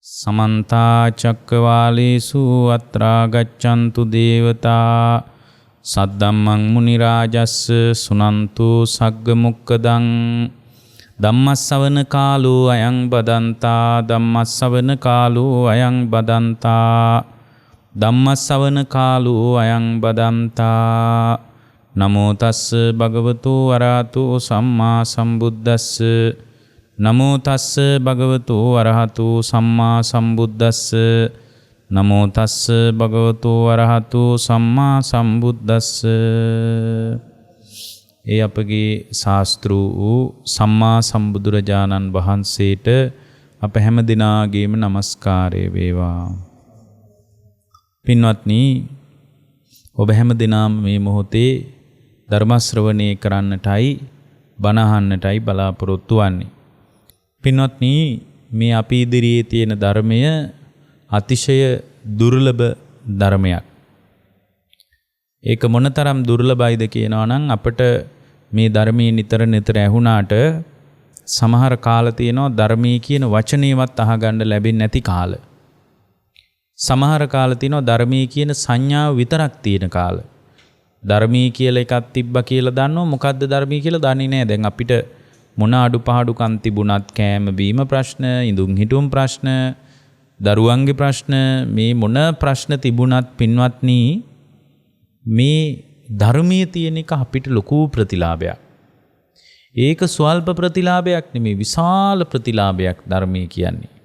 समन्ता चक्रवालेषु अत्रा गच्छन्तु देवता सद्धम्मं मुनिराजस्स सुनन्तु सग्गमुक्कदं ධම්මස්සවන කාලෝ අයං බදන්තා ධම්මස්සවන කාලෝ අයං බදන්තා ධම්මස්සවන කාලෝ අයං බදන්තා නමෝ තස්ස භගවතු අරහතු සම්මා සම්බුද්දස්ස නමෝ තස්ස භගවතු අරහතු සම්මා සම්බුද්දස්ස නමෝ තස්ස භගවතු අරහතු සම්මා සම්බුද්දස්ස. ඒ අපගේ ශාස්ත්‍ර වූ සම්මා සම්බුදුරජාණන් වහන්සේට අප හැම දිනාගේම নমස්කාරය වේවා. පින්වත්නි, ඔබ හැම දිනාම මේ මොහොතේ ධර්ම ශ්‍රවණය කරන්නටයි බණ අහන්නටයි බලාපොරොත්තු වෙන්නේ. පින්වත්නි, මේ අපි ඉදිරියේ තියෙන ධර්මය අතිශය දුර්ලභ ධර්මයක්. ඒක මොනතරම් දුර්ලභයිද කියනවා නම් අපිට මේ ධර්මයේ නිතර ඇහුණාට සමහර කාල තියෙනවා ධර්මයේ කියන වචනේවත් අහගන්න ලැබෙන්නේ නැති කාල. සමහර කාල තියෙනවා ධර්මයේ කියන සංඥාව විතරක් තියෙන කාල. ධර්මයේ කියලා එකක් තිබ්බා කියලා දන්නව, මොකද්ද ධර්මයේ කියලා දන්නේ නැහැ. දැන් අපිට මොන අඩුපාඩුකම් තිබුණත් කෑම බීම ප්‍රශ්න, ඉඳුන් හිටුම් ප්‍රශ්න, දරුවන්ගේ ප්‍රශ්න, මේ මොන ප්‍රශ්න තිබුණත් පින්වත්නි, මේ ධර්මයේ තියෙන එක අපිට ලොකු ප්‍රතිලාභයක්. ඒක ස්වල්ප ප්‍රතිලාභයක් නෙමෙයි, විශාල ප්‍රතිලාභයක් ධර්මයේ කියන්නේ.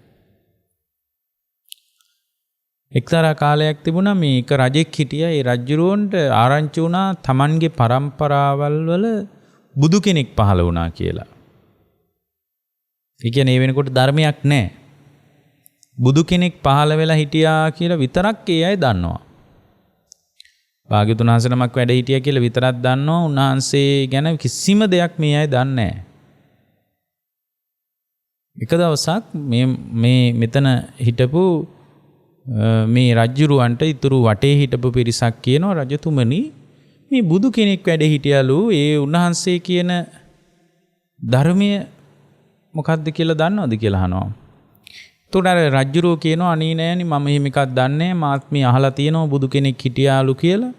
එක්තරා කාලයක් තිබුණා මේක රජෙක් හිටියා. ඒ රජුරවන්ට ආරංචි වුණා Tamanගේ પરම්පරාවල් වල බුදු කෙනෙක් පහළ වුණා කියලා. ඒ කියන්නේ ඒ වෙනකොට ධර්මයක් නැහැ. බුදු කෙනෙක් පහළ වෙලා හිටියා කියලා විතරක් ඒ අය දන්නවා. භාග්‍යවතුන් වහන්සේ නමක් වැඩ හිටියා කියලා විතරක් දන්නවා. උන්වහන්සේ ගැන කිසිම දෙයක් මේ අය දන්නේ නැහැ. එක දවසක් මේ මෙතන හිටපු මේ රජුරවන්ට ඉතුරු වටේ හිටපු පිරිසක් කියනවා, රජතුමනි, මේ බුදු කෙනෙක් වැඩ හිටියලු, ඒ උන්වහන්සේ කියන ධර්මය මොකක්ද කියලා දන්නවද කියලා අහනවා. එතකොට රජුරෝ කියනවා, අනේ නෑනි, මම එහෙම එකක් දන්නේ නැහැ. මාත් මේ අහලා තියෙනවා බුදු කෙනෙක් හිටියාලු කියලා.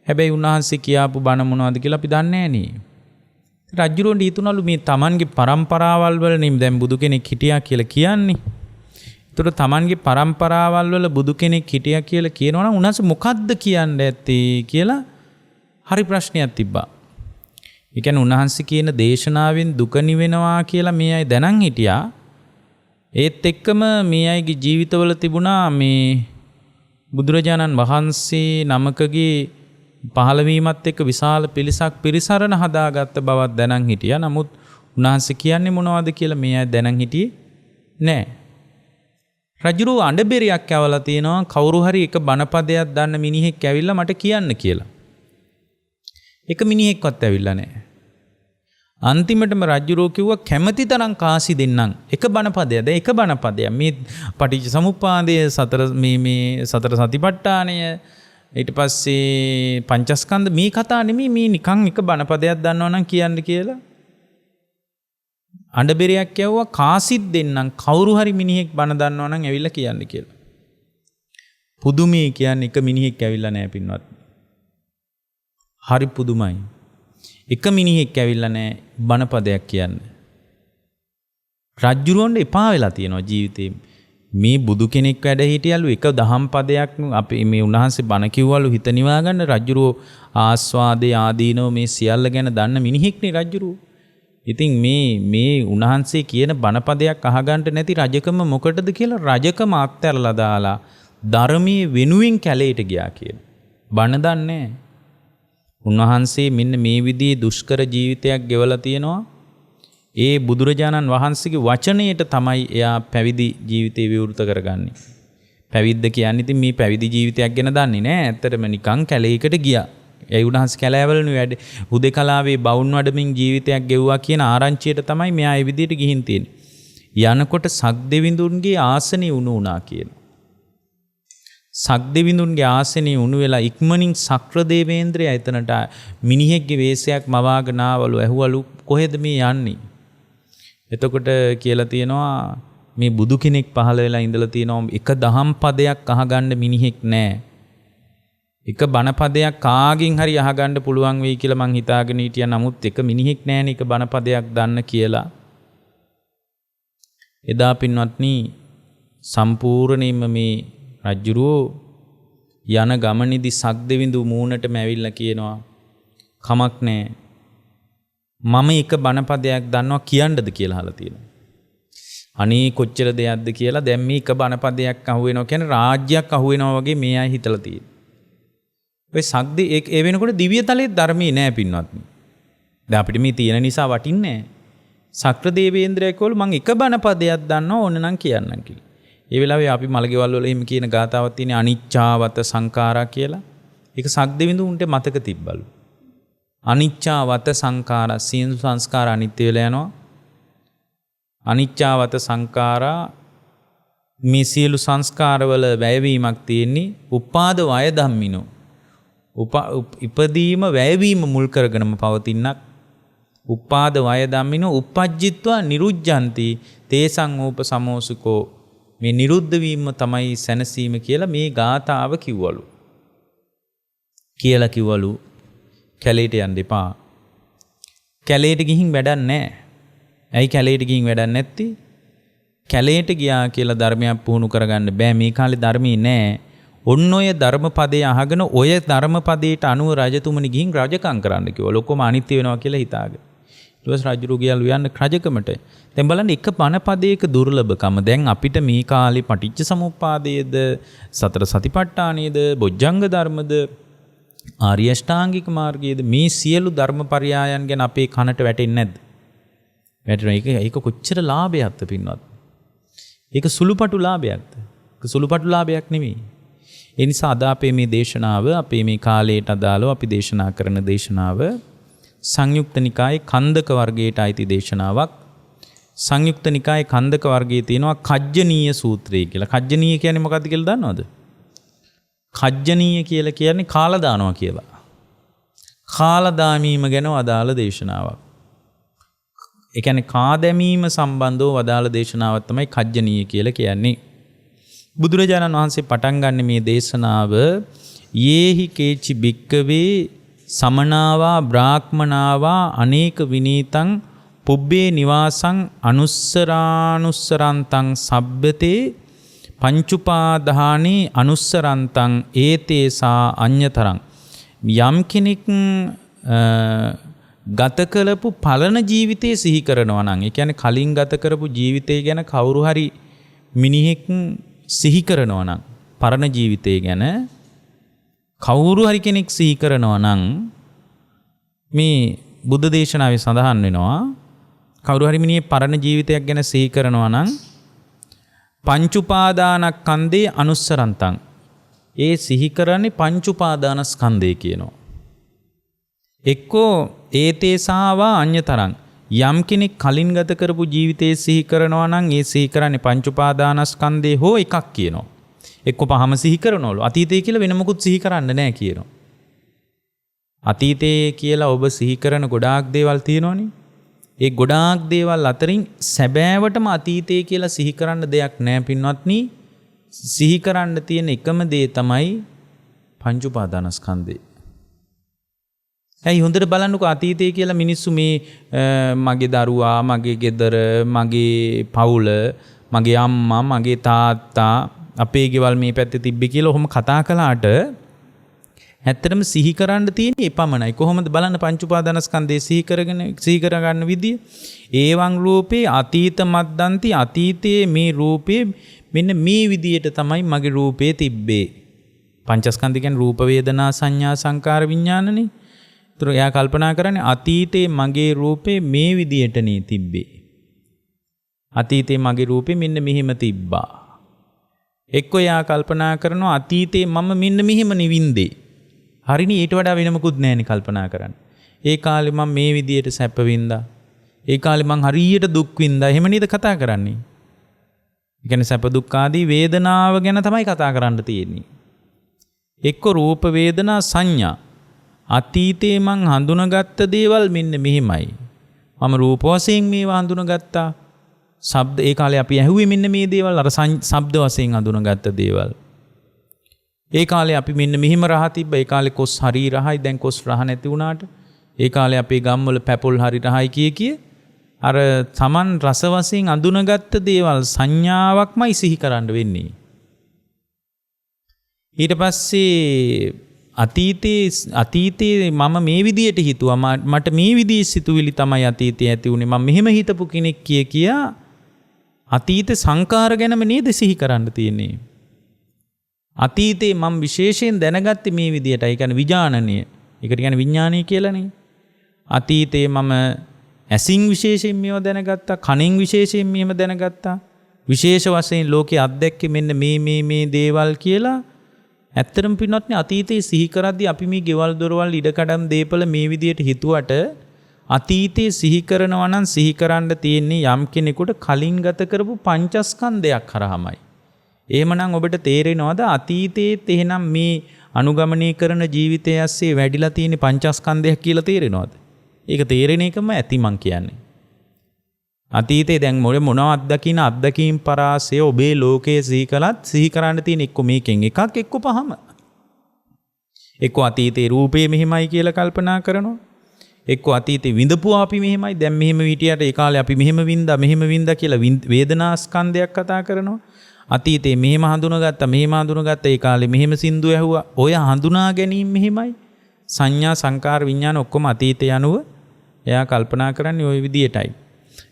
හැබැයි උන්වහන්සේ කියාපු බණ මොනවද කියලා අපි දන්නේ නෑනේ. රජුරෝන්ට හිතුණලු මේ Tamanගේ પરම්පරාවල් වල නෙමෙයි දැන් බුදු කෙනෙක් හිටියා කියලා කියන්නේ. එතකොට Tamanගේ પરම්පරාවල් වල බුදු කෙනෙක් හිටියා කියලා කියනවනම් උන්වහන්සේ මොකද්ද කියන්නේ ඇත්තේ කියලා හරි ප්‍රශ්නයක් තිබ්බා. ඒ කියන්නේ උන්වහන්සේ කියන දේශනාවෙන් දුක නිවෙනවා කියලා මේ අය දැනන් හිටියා. ඒත් එක්කම මේ අයගේ ජීවිතවල තිබුණා මේ බුදුරජාණන් වහන්සේ නමකගේ පහළවීමත් එක්ක විශාල පිරිසරණ හදාගත්ත බවක් දැනන් හිටියා. නමුත් උන්වහන්සේ කියන්නේ මොනවද කියලා මේ අය දැනන් හිටියේ නෑ. රජුරෝ අඬබෙරියක් ඇවලා තියෙනවා, කවුරු හරි එක බණපදයක් දන්න මිනිහෙක් ඇවිල්ලා මට කියන්න කියලා. එක මිනිහෙක්වත් ඇවිල්ලා නෑ. අන්තිමටම රජුරෝ කිව්වා කැමැති තරම් කාසි දෙන්නම් එක බණපදයක්. දැන් එක බණපදයක් මේ පටිච්ච සමුප්පාදය, මේ සතර සතිපට්ඨානය, ඊට පස්සේ පංචස්කන්ධ, මේ කතා නෙමෙයි, මේ නිකන් එක බණපදයක් දන්නවනම් කියන්න කියලා. අඬබෙරයක් කියවුවා කාසිත් දෙන්නම් කවුරු හරි මිනිහෙක් බණ දන්නවනම් ඇවිල්ලා කියන්න කියලා. පුදුමයි කියන්නේ එක මිනිහෙක් ඇවිල්ලා නැහැ පින්වත්. හරි පුදුමයි. එක මිනිහෙක් ඇවිල්ලා නැහැ බණපදයක් කියන්න. රජුරවන්ට එපා වෙලා තියෙනවා ජීවිතේ. මේ බුදු කෙනෙක් වැඩ හිටියලු එක දහම් පදයක් අපි මේ උන්වහන්සේ බණ කිව්වලු හිත නිවා ගන්න. රජුරෝ ආස්වාදේ ආදීනෝ මේ සියල්ල ගැන දන්න මිනිහෙක් නේ රජුරෝ. ඉතින් මේ උන්වහන්සේ කියන බණපදයක් අහගන්න නැති රජකම මොකටද කියලා රජකම අත්හැරලා දාලා ධර්මයේ වෙනුවෙන් කැලේට ගියා කියන. බණ දන්නේ උන්වහන්සේ මෙන්න මේ විදිහේ දුෂ්කර ජීවිතයක් ගෙවලා තියෙනවා. ඒ බුදුරජාණන් වහන්සේගේ වචනයට තමයි එයා පැවිදි ජීවිතේ විවෘත කරගන්නේ. පැවිද්ද කියන්නේ ඉතින් මේ පැවිදි ජීවිතයක් ගැන දන්නේ නැහැ. ඇත්තටම නිකන් කැලේකට ගියා. ඒ උන්වහන්සේ කැලෑවලනේ වැඩ හුදේකලාවේ බවුන් වඩමින් ජීවිතයක් ගෙවුවා කියන ආරංචියට තමයි මෙයා ඒ විදිහට ගිහින් තියෙන්නේ. යනකොට සක්දෙවිඳුන්ගේ ආසනේ උණු වුණා කියනවා. සක්දෙවිඳුන්ගේ ආසනේ උණු වෙලා ඉක්මනින් සක්‍ර දේවේන්ද්‍රයා එතනට මිනිහෙක්ගේ වේශයක් මවාගෙන ආවලු. ඇහුවලු කොහෙද මේ යන්නේ? එතකොට කියලා තියෙනවා මේ බුදු කෙනෙක් පහළ වෙලා ඉඳලා තියෙනවා එක දහම් පදයක් අහගන්න මිනිහෙක් නැහැ. එක බණ පදයක් කාගෙන් හරි අහගන්න පුළුවන් වෙයි කියලා මං හිතාගෙන හිටියා. නමුත් එක මිනිහෙක් නැහැනේ එක බණ පදයක් දන්න කියලා. එදා පින්වත්නි සම්පූර්ණයෙන්ම මේ රජුරෝ යන ගමනේදී සක්දෙවිඳු මූණටම ඇවිල්ලා කියනවා කමක් නැහැ. මම එක බණ පදයක් දන්නවා කියන්නද කියලා අහලා තියෙනවා. අනේ කොච්චර දෙයක්ද කියලා දැන් මේ එක බණ පදයක් අහුවෙනවා කියන්නේ රාජ්‍යයක් අහුවෙනවා වගේ මේ අය හිතලා තියෙනවා. ඔය සක්දි ඒ වෙනකොට දිව්‍ය තලයේ ධර්මයේ නෑ පින්වත්නි. දැන් අපිට මේ තියෙන නිසා වටින්නේ නෑ. සක්‍ර දේවේන්ද්‍රය කෝල් මං එක බණ පදයක් දන්නවා ඕන නම් කියන්නම් කියලා. ඒ වෙලාවේ අපි මලගෙවල් වල එහෙම කියන ගාතාවක් තියෙන අනිච්චාවත සංඛාරා කියලා. ඒක සක්දෙවිඳු උන්ට මතක තිබ්බලු. අනිච්චාවත සංඛාරා සියලු සංස්කාර අනිත්‍ය වෙලා යනවා. අනිච්චාවත සංඛාරා මේ සියලු සංස්කාරවල වැයවීමක් තියෙන්නේ උපාද වය ධම්මිනෝ. ඉපදීම වැයවීම මුල් කරගෙනම පවතිනක්. උපාද වය ධම්මිනෝ uppajjitva niruddhanti තේසං ඕපසමෝසුකෝ. මේ නිරුද්ධ වීම තමයි සැනසීම කියලා මේ ගාථාව කිව්වලු. කියලා කිව්වලු කැලේට යන්න එපා. කැලේට ගිහින් වැඩක් නැහැ. ඇයි කැලේට ගිහින් වැඩක් නැත්තේ? කැලේට ගියා කියලා ධර්මයක් පුහුණු කරගන්න බෑ. මේ කාලේ ධර්මී නැහැ. ඔන්න ඔය ධර්මපදේ අහගෙන ඔය ධර්මපදේට අනුව රජතුමනි ගිහින් රජකම් කරන්න කිව්වා. ඔක්කොම අනිත්‍ය වෙනවා කියලා හිතාගෙන. ඊට පස්සේ රජුරු ගියලු යන්න රජකමට. දැන් බලන්න එක බණ පදයක දුර්ලභකම. දැන් අපිට මේ කාලේ පටිච්ච සමුප්පාදයේද සතර සතිපට්ඨානයේද බොජ්ජංග ධර්මද ආර්ය අෂ්ටාංගික මාර්ගයේද මේ සියලු ධර්මපරයායන් ගැන අපේ කනට වැටෙන්නේ නැද්ද? වැටෙනවා. ඒක කොච්චර ලාභයක්ද පින්වත්? ඒක සුළුපටු ලාභයක්ද? ඒක සුළුපටු ලාභයක් නෙමෙයි. ඒ නිසා අද අපේ මේ දේශනාව අපේ මේ කාලයට අදාළව අපි දේශනා කරන දේශනාව සංයුක්ත නිකායේ කන්දක වර්ගයට අයිති දේශනාවක්. සංයුක්ත නිකායේ කන්දක වර්ගයේ තියෙනවා කජ්ජනීය සූත්‍රය කියලා. කජ්ජනීය කියන්නේ මොකක්ද කියලා දන්නවද? කජ්ජනීය කියලා කියන්නේ කාලා දානවා කියලා. කාලා දාමීම ගැන අදාළ දේශනාවක්. ඒ කියන්නේ කා දැමීම සම්බන්ධව වදාළ දේශනාවක් තමයි කජ්ජනීය කියලා කියන්නේ. බුදුරජාණන් වහන්සේ පටන් ගන්න මේ දේශනාව යේහි කේචි භික්කවේ සමනාවා බ්‍රාහ්මනාවා අනේක විනීතං පුබ්බේ නිවාසං අනුස්සරානුස්සරන්තං සබ්බතේ පංචුපාදානේ අනුස්සරන්තං ඒතේසා අඤ්‍යතරං. යම් කෙනෙක් ගත කළපු පලන ජීවිතය සිහි කරනවා නම්, ඒ කියන්නේ කලින් ගත කරපු ජීවිතය ගැන කවුරු හරි මිනිහෙක් සිහි කරනවා නම්, පරණ ජීවිතය ගැන කවුරු හරි කෙනෙක් සිහි කරනවා නම් මේ බුද්ධ දේශනාවේ සඳහන් වෙනවා කවුරු හරි මිනිහේ පරණ ජීවිතයක් ගැන සිහි කරනවා නම් පංච උපාදානස්කන්ධේ අනුස්සරන්තං. ඒ සිහි කරන්නේ පංච උපාදානස්කන්ධය කියනවා. එක්කෝ ඒතේසාවා අඤ්‍යතරං. යම් කෙනෙක් කලින් ගත කරපු ජීවිතයේ සිහි කරනවා නම් ඒ සිහි කරන්නේ පංච උපාදානස්කන්ධේ හෝ එකක් කියනවා. එක්ක පහම සිහි කරනවලු. අතීතය කියලා වෙන මොකුත් සිහි කරන්න නැහැ කියනවා. අතීතයේ කියලා ඔබ සිහි කරන ගොඩාක් දේවල් තියෙනවනේ. ඒ ගොඩාක් දේවල් අතරින් සැබෑවටම අතීතය කියලා සිහි කරන්න දෙයක් නැහැ පින්වත්නි. සිහි කරන්න තියෙන එකම දේ තමයි පංච උපාදානස්කන්ධය. ඇයි හොඳට බලන්නකෝ අතීතය කියලා මිනිස්සු මේ මගේ දරුවා, මගේ ගෙදර, මගේ පවුල, මගේ අම්මා, මගේ තාත්තා, අපේ ගෙවල් මේ පැත්තේ තිබ්බේ කියලා ඔහොම කතා කළාට ඇත්තටම සිහි කරන්න තියෙන්නේ එපමණයි. කොහොමද බලන්න පංච උපාදානස්කන්ධය සිහි කරගන්න විදිය? ඒවං රූපේ අතීත මද්දන්ති. අතීතයේ මේ රූපේ මෙන්න මේ විදියට තමයි මගේ රූපේ තිබ්බේ. පංචස්කන්ධ කියන්නේ රූප, වේදනා, සංඥා, සංකාර, විඥානනේ. ඒතර එයා කල්පනා කරන්නේ අතීතයේ මගේ රූපේ මේ විදියටනේ තිබ්බේ. අතීතයේ මගේ රූපේ මෙන්න මෙහෙම තිබ්බා. එක්කෝ එයා කල්පනා කරනවා අතීතයේ මම මෙන්න මෙහෙම නිවින්දේ. හරිනේ, ඊට වඩා වෙන මොකුත් නැහැනේ කල්පනා කරන්න. ඒ කාලේ මම මේ විදියට සැප වින්දා. ඒ කාලේ මං හරියට දුක් වින්දා. එහෙම නේද කතා කරන්නේ? ඒ කියන්නේ සැප දුක් ආදී වේදනාව ගැන තමයි කතා කරන්න තියෙන්නේ. එක්ක රූප, වේදනා, සංඥා. අතීතේ මං හඳුනාගත්ත දේවල් මෙන්න මෙහෙමයි. මම රූප වශයෙන් මේවා හඳුනාගත්තා. ශබ්ද ඒ කාලේ අපි ඇහුවේ මෙන්න මේ දේවල් අර ශබ්ද වශයෙන් අඳුනගත්ත දේවල්. ඒ කාලේ අපි මෙන්න මෙහිම රහ තිබ්බ. ඒ කාලේ කොස් හරි රහයි දැන් කොස් රහ නැති වුණාට. ඒ කාලේ අපේ ගම්වල පැපොල් හරි රහයි කිය අර Taman රස වශයෙන් අඳුනගත්ත දේවල් සංඥාවක්මයි සිහි කරන්න වෙන්නේ. ඊට පස්සේ අතීතේ මම මේ විදියට හිතුවා මට මේ විදිහේ සිතුවිලි තමයි අතීතේ ඇති වුනේ මම මෙහෙම හිතපු කෙනෙක් කියා අතීත සංකාර ගැනම නේද සිහි කරන්න තියෙන්නේ. අතීතේ මම විශේෂයෙන් දැනගත්තේ මේ විදියටයි. ඒ කියන්නේ විඥානනීය. ඒකට කියන්නේ විඥානීය කියලානේ. අතීතේ මම ඇසින් විශේෂයෙන් මේව දැනගත්තා. කනින් විශේෂයෙන් මේව දැනගත්තා. විශේෂ වශයෙන් ලෝකයේ අත්දැක්කේ මෙන්න මේ දේවල් කියලා. ඇත්තටම පින්වත්නි අතීතේ සිහි කරද්දී අපි මේ ගෙවල් දොරවල් ඉඩකඩම් දීපල මේ විදියට හිතුවට අතීතේ සිහි කරනවා නම් සිහි කරන්න තියෙන්නේ යම් කෙනෙකුට කලින් ගත කරපු පංචස්කන්ධයක් හරහාමයි. එහෙමනම් ඔබට තේරෙනවද අතීතයේත් එහෙනම් මේ අනුගමනය කරන ජීවිතය ඇස්සේ වැඩිලා තියෙන පංචස්කන්ධයක් කියලා තේරෙනවද? ඒක තේරෙන එකම ඇති මං කියන්නේ. අතීතේ දැන් මොනව අත්දකීම් පරාසය ඔබේ ලෝකයේ සිහි කළත් සිහි කරන්න තියෙන එක්ක මේකෙන් එකක් එක්ක පහම. එක්ක අතීතේ රූපේ මෙහිමයි කියලා කල්පනා කරනවා. එක්ක අතීතේ විඳපුවා අපි මෙහිමයි දැන් මෙහෙම හිටියට ඒ කාලේ අපි මෙහෙම වින්දා කියලා වේදනා ස්කන්ධයක් කතා කරනවා. අතීතේ මෙහෙම හඳුනාගත්තා ඒ කාලේ මෙහෙම සින්දු ඇහුවා. ඔය හඳුනා ගැනීම මෙහෙමයි. සංඥා සංකාර විඥාන ඔක්කොම අතීතය අනුව එයා කල්පනා කරන්නේ ওই විදියටයි.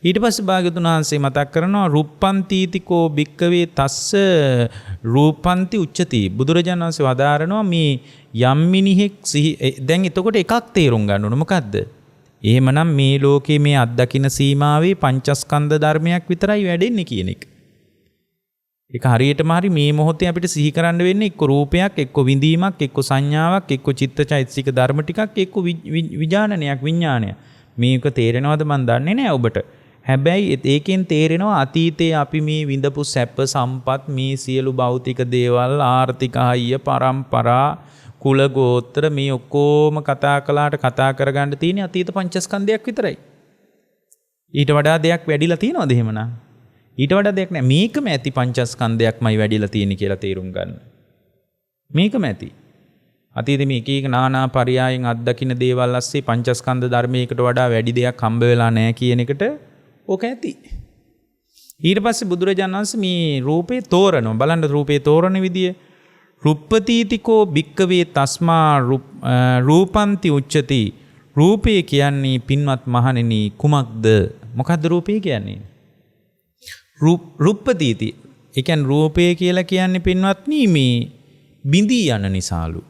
ඊට පස්සේ භාග්‍යවතුන් වහන්සේ මතක් කරනවා රුප්පන්තිතිකෝ භික්කවේ තස්ස රූපන්ති උච්චති. බුදුරජාණන් වහන්සේ වදාරනවා මේ යම් මිනිහෙක් දැන් එතකොට එකක් තේරුම් ගන්න ඕන මොකද්ද? එහෙමනම් මේ ලෝකේ මේ අත්දකින්න සීමාවේ පංචස්කන්ධ ධර්මයක් විතරයි වැඩෙන්නේ කියන එක. ඒක හරියටම හරි මේ මොහොතේ අපිට සිහි කරන්න වෙන්නේ එක්ක රූපයක්, එක්ක විඳීමක්, එක්ක සංඥාවක්, එක්ක චිත්තචෛතසික ධර්ම ටිකක්, එක්ක විඥානනයක් විඥානය. මේක තේරෙනවද මන් දන්නේ නැහැ ඔබට. හැබැයි ඒකෙන් තේරෙනවා අතීතයේ අපි මේ විඳපු සැප සම්පත් මේ සියලු භෞතික දේවල් ආර්ථික හයිය පරම්පරා කුල ගෝත්‍ර මේ ඔක්කොම කතා කළාට කතා කරගන්න තියෙන්නේ අතීත පංචස්කන්ධයක් විතරයි. ඊට වඩා දෙයක් වැඩිලා තියෙනවද එහෙමනම්? ඊට වඩා දෙයක් නැහැ. මේකම ඇති පංචස්කන්ධයක්මයි වැඩිලා තියෙන්නේ කියලා තේරුම් ගන්න. මේකම ඇති. අතීතයේ මේ එක නානා පරයයන් අත්දකින්න දේවල් ඇස්සේ පංචස්කන්ධ ධර්මයකට වඩා වැඩි දෙයක් හම්බ වෙලා නැහැ කියන එකට ඕක ඇති. ඊට පස්සේ බුදුරජාණන් වහන්සේ මේ රූපේ තෝරනවා. බලන්න රූපේ තෝරන විදිය. රුප්පතීතිකෝ භික්කවේ තස්මා රූපන්ති උච්චති. රූපේ කියන්නේ පින්වත් මහණෙනි කුමක්ද? මොකද්ද රූපේ කියන්නේ? රුප්පතීති. ඒ කියන්නේ රූපේ කියලා කියන්නේ පින්වත්නි මේ බිඳී යන නිසාලු.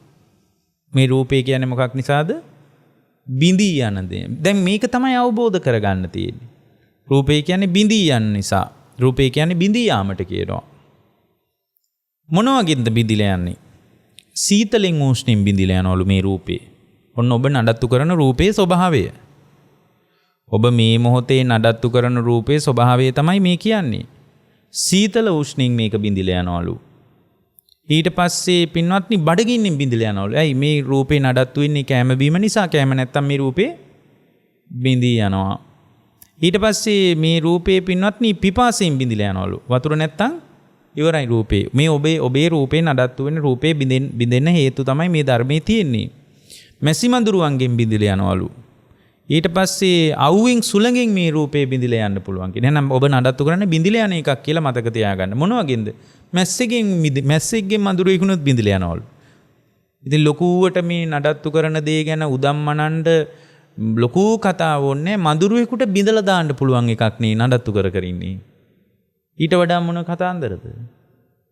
මේ රූපේ කියන්නේ මොකක් නිසාද? බිඳී යන දේ. දැන් මේක තමයි අවබෝධ කරගන්න තියෙන්නේ. රූපේ කියන්නේ බිඳී යන නිසා. රූපේ කියන්නේ බිඳී යාමට කියනවා. මොන වගේද බිඳිලා යන්නේ? සීතලෙන් උෂ්ණෙන් බිඳිලා යනවලු මේ රූපේ. ඔන්න ඔබ නඩත්තු කරන රූපේ ස්වභාවය. ඔබ මේ මොහොතේ නඩත්තු කරන රූපේ ස්වභාවය තමයි මේ කියන්නේ. සීතල උෂ්ණෙන් මේක බිඳිලා යනවලු. ඊට පස්සේ පින්වත්නි බඩගින්නෙන් බිඳිලා යනවලු. ඇයි මේ රූපේ නඩත්තු වෙන්නේ කැම බීම නිසා? කැම නැත්තම් මේ රූපේ බිඳී යනවා. ඊට පස්සේ මේ රූපේ පින්වත්නි පිපාසයෙන් බිඳිලා යනවලු. වතුර නැත්තම් ඉවරයි රූපේ. මේ ඔබේ රූපේ නඩත්තු වෙන රූපේ බිඳෙන්න හේතු තමයි මේ ධර්මයේ තියෙන්නේ. මැසි මඳුරුවන්ගෙන් බිඳිලා යනවලු. ඊට පස්සේ අවුවෙන් සුළඟෙන් මේ රූපේ බිඳිලා යන්න පුළුවන් කියන. එහෙනම් ඔබ නඩත්තු කරන්නේ බිඳිලා යන එකක් කියලා මතක තියාගන්න. මොන වගේද? මැස්සෙක්ගෙන් මඳුරෙකුණුත් බිඳිලා යනවලු. ඉතින් ලොකුවට මේ නඩත්තු කරන දේ ගැන උදම්මනන්න ලොකු කතාව ඕනේ. මඳුරෙකුට බිඳලා දාන්න පුළුවන් එකක් නේ නඩත්තු කර ඉන්නේ. ඊට වඩා මොන කතාන්දරද?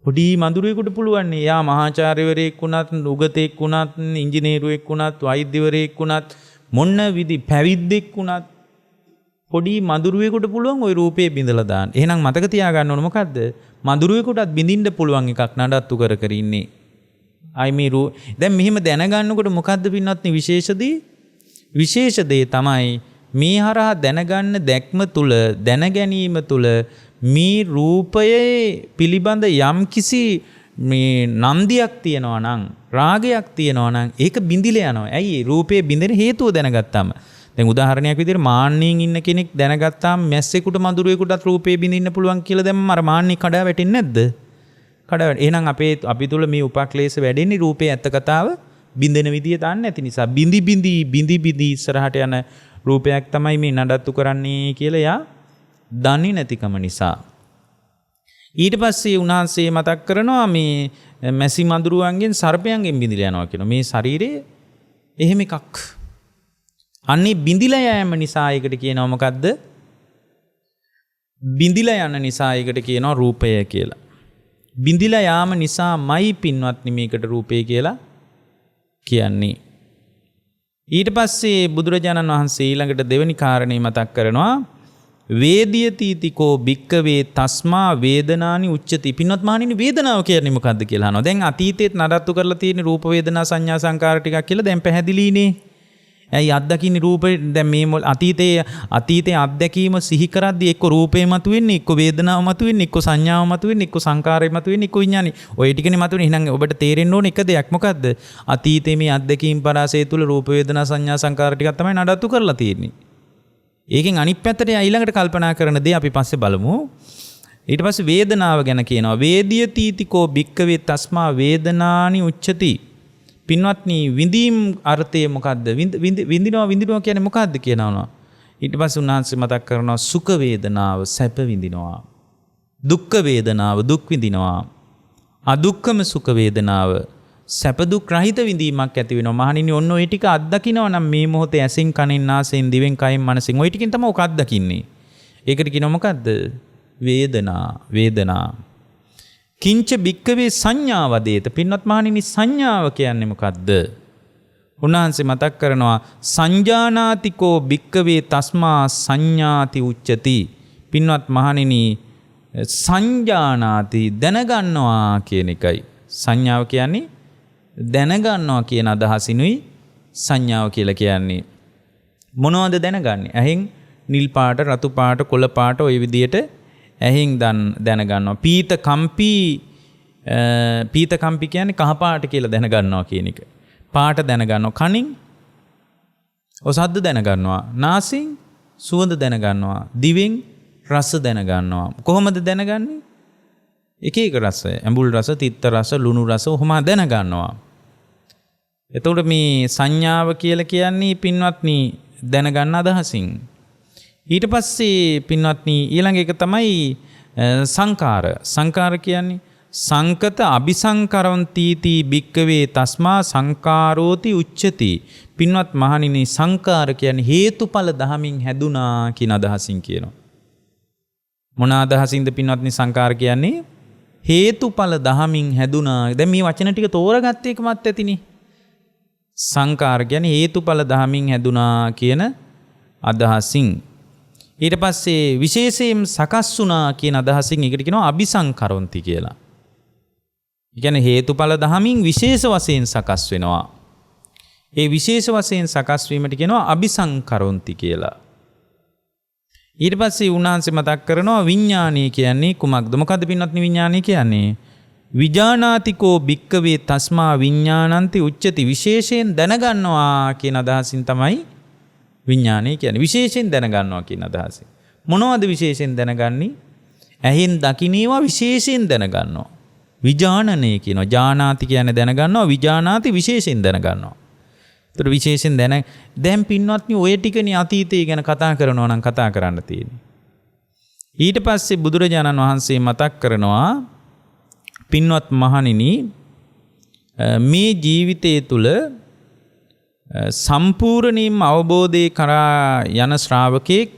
පොඩි මඳුරෙකුට පුළුවන් නේ. යා මහාචාර්යවරයෙක් වුණත්, උගතෙක් වුණත්, ඉංජිනේරුවෙක් වුණත්, වෛද්‍යවරයෙක් වුණත්, මොන විදි පැවිද්දෙක් වුණත් පොඩි මඳුරුවෙකුට පුළුවන් ওই රූපේ බිඳලා දාන්න. එහෙනම් මතක තියාගන්න ඕන මොකද්ද? මඳුරුවෙකුටත් බිඳින්න පුළුවන් එකක් නඩත්තු කර ඉන්නේ. දැන් මෙහෙම දැනගන්නකොට මොකද්ද පින්වත්නි විශේෂදී? විශේෂ දේ තමයි මේ හරහා දැනගන්න දැක්ම තුල දැන ගැනීම තුල මේ රූපයේ පිළිබඳ යම්කිසි මේ නන්දියක් තියෙනවා නම් රාගයක් තියෙනවා නම් ඒක බිඳිලා යනවා. ඇයි රූපේ බිඳෙන හේතුව දැනගත්තාම. දැන් උදාහරණයක් විදිහට මාන්නෙන් ඉන්න කෙනෙක් දැනගත්තාම මැස්සෙකුට මඳුරෙකුටත් රූපේ බින්දින්න පුළුවන් කියලා දැම්ම අර මාන්නේ කඩා වැටෙන්නේ නැද්ද? කඩා වැටෙන. එහෙනම් අපි තුල මේ උපක්ලේශ වැඩෙන්නේ රූපේ ඇත්ත කතාව බින්දෙන විදිය දන්නේ නැති නිසා. බින්දි ඉස්සරහට යන රූපයක් තමයි මේ නඩත්තු කරන්නේ කියලා එයා දන්නේ නැතිකම නිසා. ඊට පස්සේ උන්වහන්සේ මතක් කරනවා මේ මැසි මඳුරුවන්ගෙන් සර්පයන්ගෙන් බිඳිලා යනවා කියන මේ ශරීරයේ එහෙම එකක්. අන්නේ බිඳිලා යෑම නිසා ඒකට කියනවා මොකද්ද? බිඳිලා යන නිසා ඒකට කියනවා රූපය කියලා. බිඳිලා යාම නිසාමයි පින්වත්නි මේකට රූපය කියලා කියන්නේ. ඊට පස්සේ බුදුරජාණන් වහන්සේ ඊළඟට දෙවෙනි කාරණේ මතක් කරනවා වේදියතිතිකෝ භික්කවේ තස්මා වේදනානි උච්චති. පින්වත් මහණෙනි වේදනාව කියන්නේ මොකද්ද කියලා අහනවා. දැන් අතීතේත් නඩත්තු කරලා තියෙන රූප වේදනා සංඥා සංකාර ටිකක් කියලා දැන් පැහැදිලිනේ. ඇයි අත්දකින්නේ රූපේ දැන් මේ අතීතයේ අත්දැකීම සිහි කරද්දී එක්ක රූපේ මතුවෙන්නේ එක්ක වේදනාව මතුවෙන්නේ එක්ක සංඥාව මතුවෙන්නේ එක්ක සංකාරය මතුවෙන්නේ එක්ක විඥානි. ඔය ටිකනේ මතුවෙන්නේ. එහෙනම් ඔබට තේරෙන්න ඕන එක දෙයක් මොකද්ද? අතීතයේ මේ අත්දැකීම් පරාසය තුල රූප වේදනා සංඥා සංකාර ටිකක් තමයි නඩත්තු කරලා තියෙන්නේ. ඒකෙන් අනිත් පැත්තට ඊළඟට කල්පනා කරන දේ අපි පස්සේ බලමු. ඊට පස්සේ වේදනාව ගැන කියනවා. වේදියතිතිකෝ භික්කවේ තස්මා වේදනානි උච්චති. පින්වත්නි විඳීම් අර්ථය මොකද්ද? විඳිනවා කියන්නේ මොකද්ද කියනවා. ඊට පස්සේ උන්වහන්සේ මතක් කරනවා සුඛ වේදනාව සැප විඳිනවා. දුක්ඛ වේදනාව දුක් විඳිනවා. අදුක්ඛම සුඛ වේදනාව සැප දුක් රහිත විඳීමක් ඇති වෙනවා. මහණෙනි ඔන්න ඔය ටික අත්දකිනවා නම් මේ මොහොතේ ඇසින් කනෙන් නාසයෙන් දිවෙන් කයෙන් මනසින් ඔය ටිකෙන් තමයි ඔක අත්දකින්නේ. ඒකට කියනවා මොකද්ද? වේදනා. කිංච භික්කවේ සංඥා වදේත. පින්වත් මහණෙනි සංඥාව කියන්නේ මොකද්ද? උන්වහන්සේ මතක් කරනවා සංජානාතිකෝ භික්කවේ තස්මා සංඥාති උච්චති. පින්වත් මහණෙනි සංජානාති දැනගන්නවා කියන එකයි. සංඥාව කියන්නේ දැනගන්නවා කියන අදහසිනුයි සංඥාව කියලා කියන්නේ. මොනවද දැනගන්නේ? ඇහෙන් නිල් පාට, රතු පාට, කොළ පාට ওই විදියට ඇහෙන් දැනගන්නවා. පීත කම්පි කියන්නේ කහ පාට කියලා දැනගන්නවා කියන එක. පාට දැනගන්නවා. කනින් ඔසද්ද දැනගන්නවා. නාසයෙන් සුවඳ දැනගන්නවා. දිවෙන් රස දැනගන්නවා. කොහොමද දැනගන්නේ? එක එක රස, ඇඹුල් රස, තිත්ත රස, ලුණු රස ඔහොම දැනගන්නවා. එතකොට මේ සංඥාව කියලා කියන්නේ පින්වත්නි දැනගන්න අදහසින්. ඊට පස්සේ පින්වත්නි ඊළඟ එක තමයි සංකාර. සංකාර කියන්නේ සංකත අபிසංකරන්තිති භික්කවේ තස්මා සංකාරෝති උච්චති. පින්වත් මහණෙනි සංකාර කියන්නේ හේතුඵල දහමින් හැදුනා කියන අදහසින් කියනවා. මොන අදහසින්ද පින්වත්නි සංකාර කියන්නේ? හේතුඵල දහමින් හැදුනා. දැන් මේ වචන ටික තෝරගත්ත එකමත් ඇතිනේ. සංකාර කියන්නේ හේතුඵල දහමින් හැදුනා කියන අදහසින්. ඊට පස්සේ විශේෂයෙන් සකස් වුණා කියන අදහසින් ඒකට කියනවා අபிසංකරොන්ති කියලා. ඒ කියන්නේ හේතුඵල දහමින් විශේෂ වශයෙන් සකස් වෙනවා. ඒ විශේෂ වශයෙන් සකස් වීමට කියනවා අபிසංකරොන්ති කියලා. ඊට පස්සේ උන්වහන්සේ මතක් කරනවා විඥානීය කියන්නේ කුමක්ද? මොකද්ද පින්වත්නි විඥානීය කියන්නේ? විජානාතිකෝ භික්කවේ තස්මා විඥානන්ති උච්චති. විශේෂයෙන් දැනගන්නවා කියන අදහසින් තමයි විඥානීය කියන්නේ. විශේෂයෙන් දැනගන්නවා කියන අදහසින්. මොනවද විශේෂයෙන් දැනගන්නේ? ඇහෙන් දකින්නේවා විශේෂයෙන් දැනගන්නවා. විජානනය කියනවා. ජානාති කියන්නේ දැනගන්නවා. විජානාති විශේෂයෙන් දැනගන්නවා. ඒතර විශේෂයෙන් දැන් පින්වත්නි ඔය ටිකනේ අතීතය ගැන කතා කරනවා නම් කතා කරන්න තියෙන්නේ. ඊට පස්සේ බුදුරජාණන් වහන්සේ මතක් කරනවා පින්වත් මහණෙනි මේ ජීවිතය තුළ සම්පූර්ණයෙන්ම අවබෝධය කරා යන ශ්‍රාවකෙක්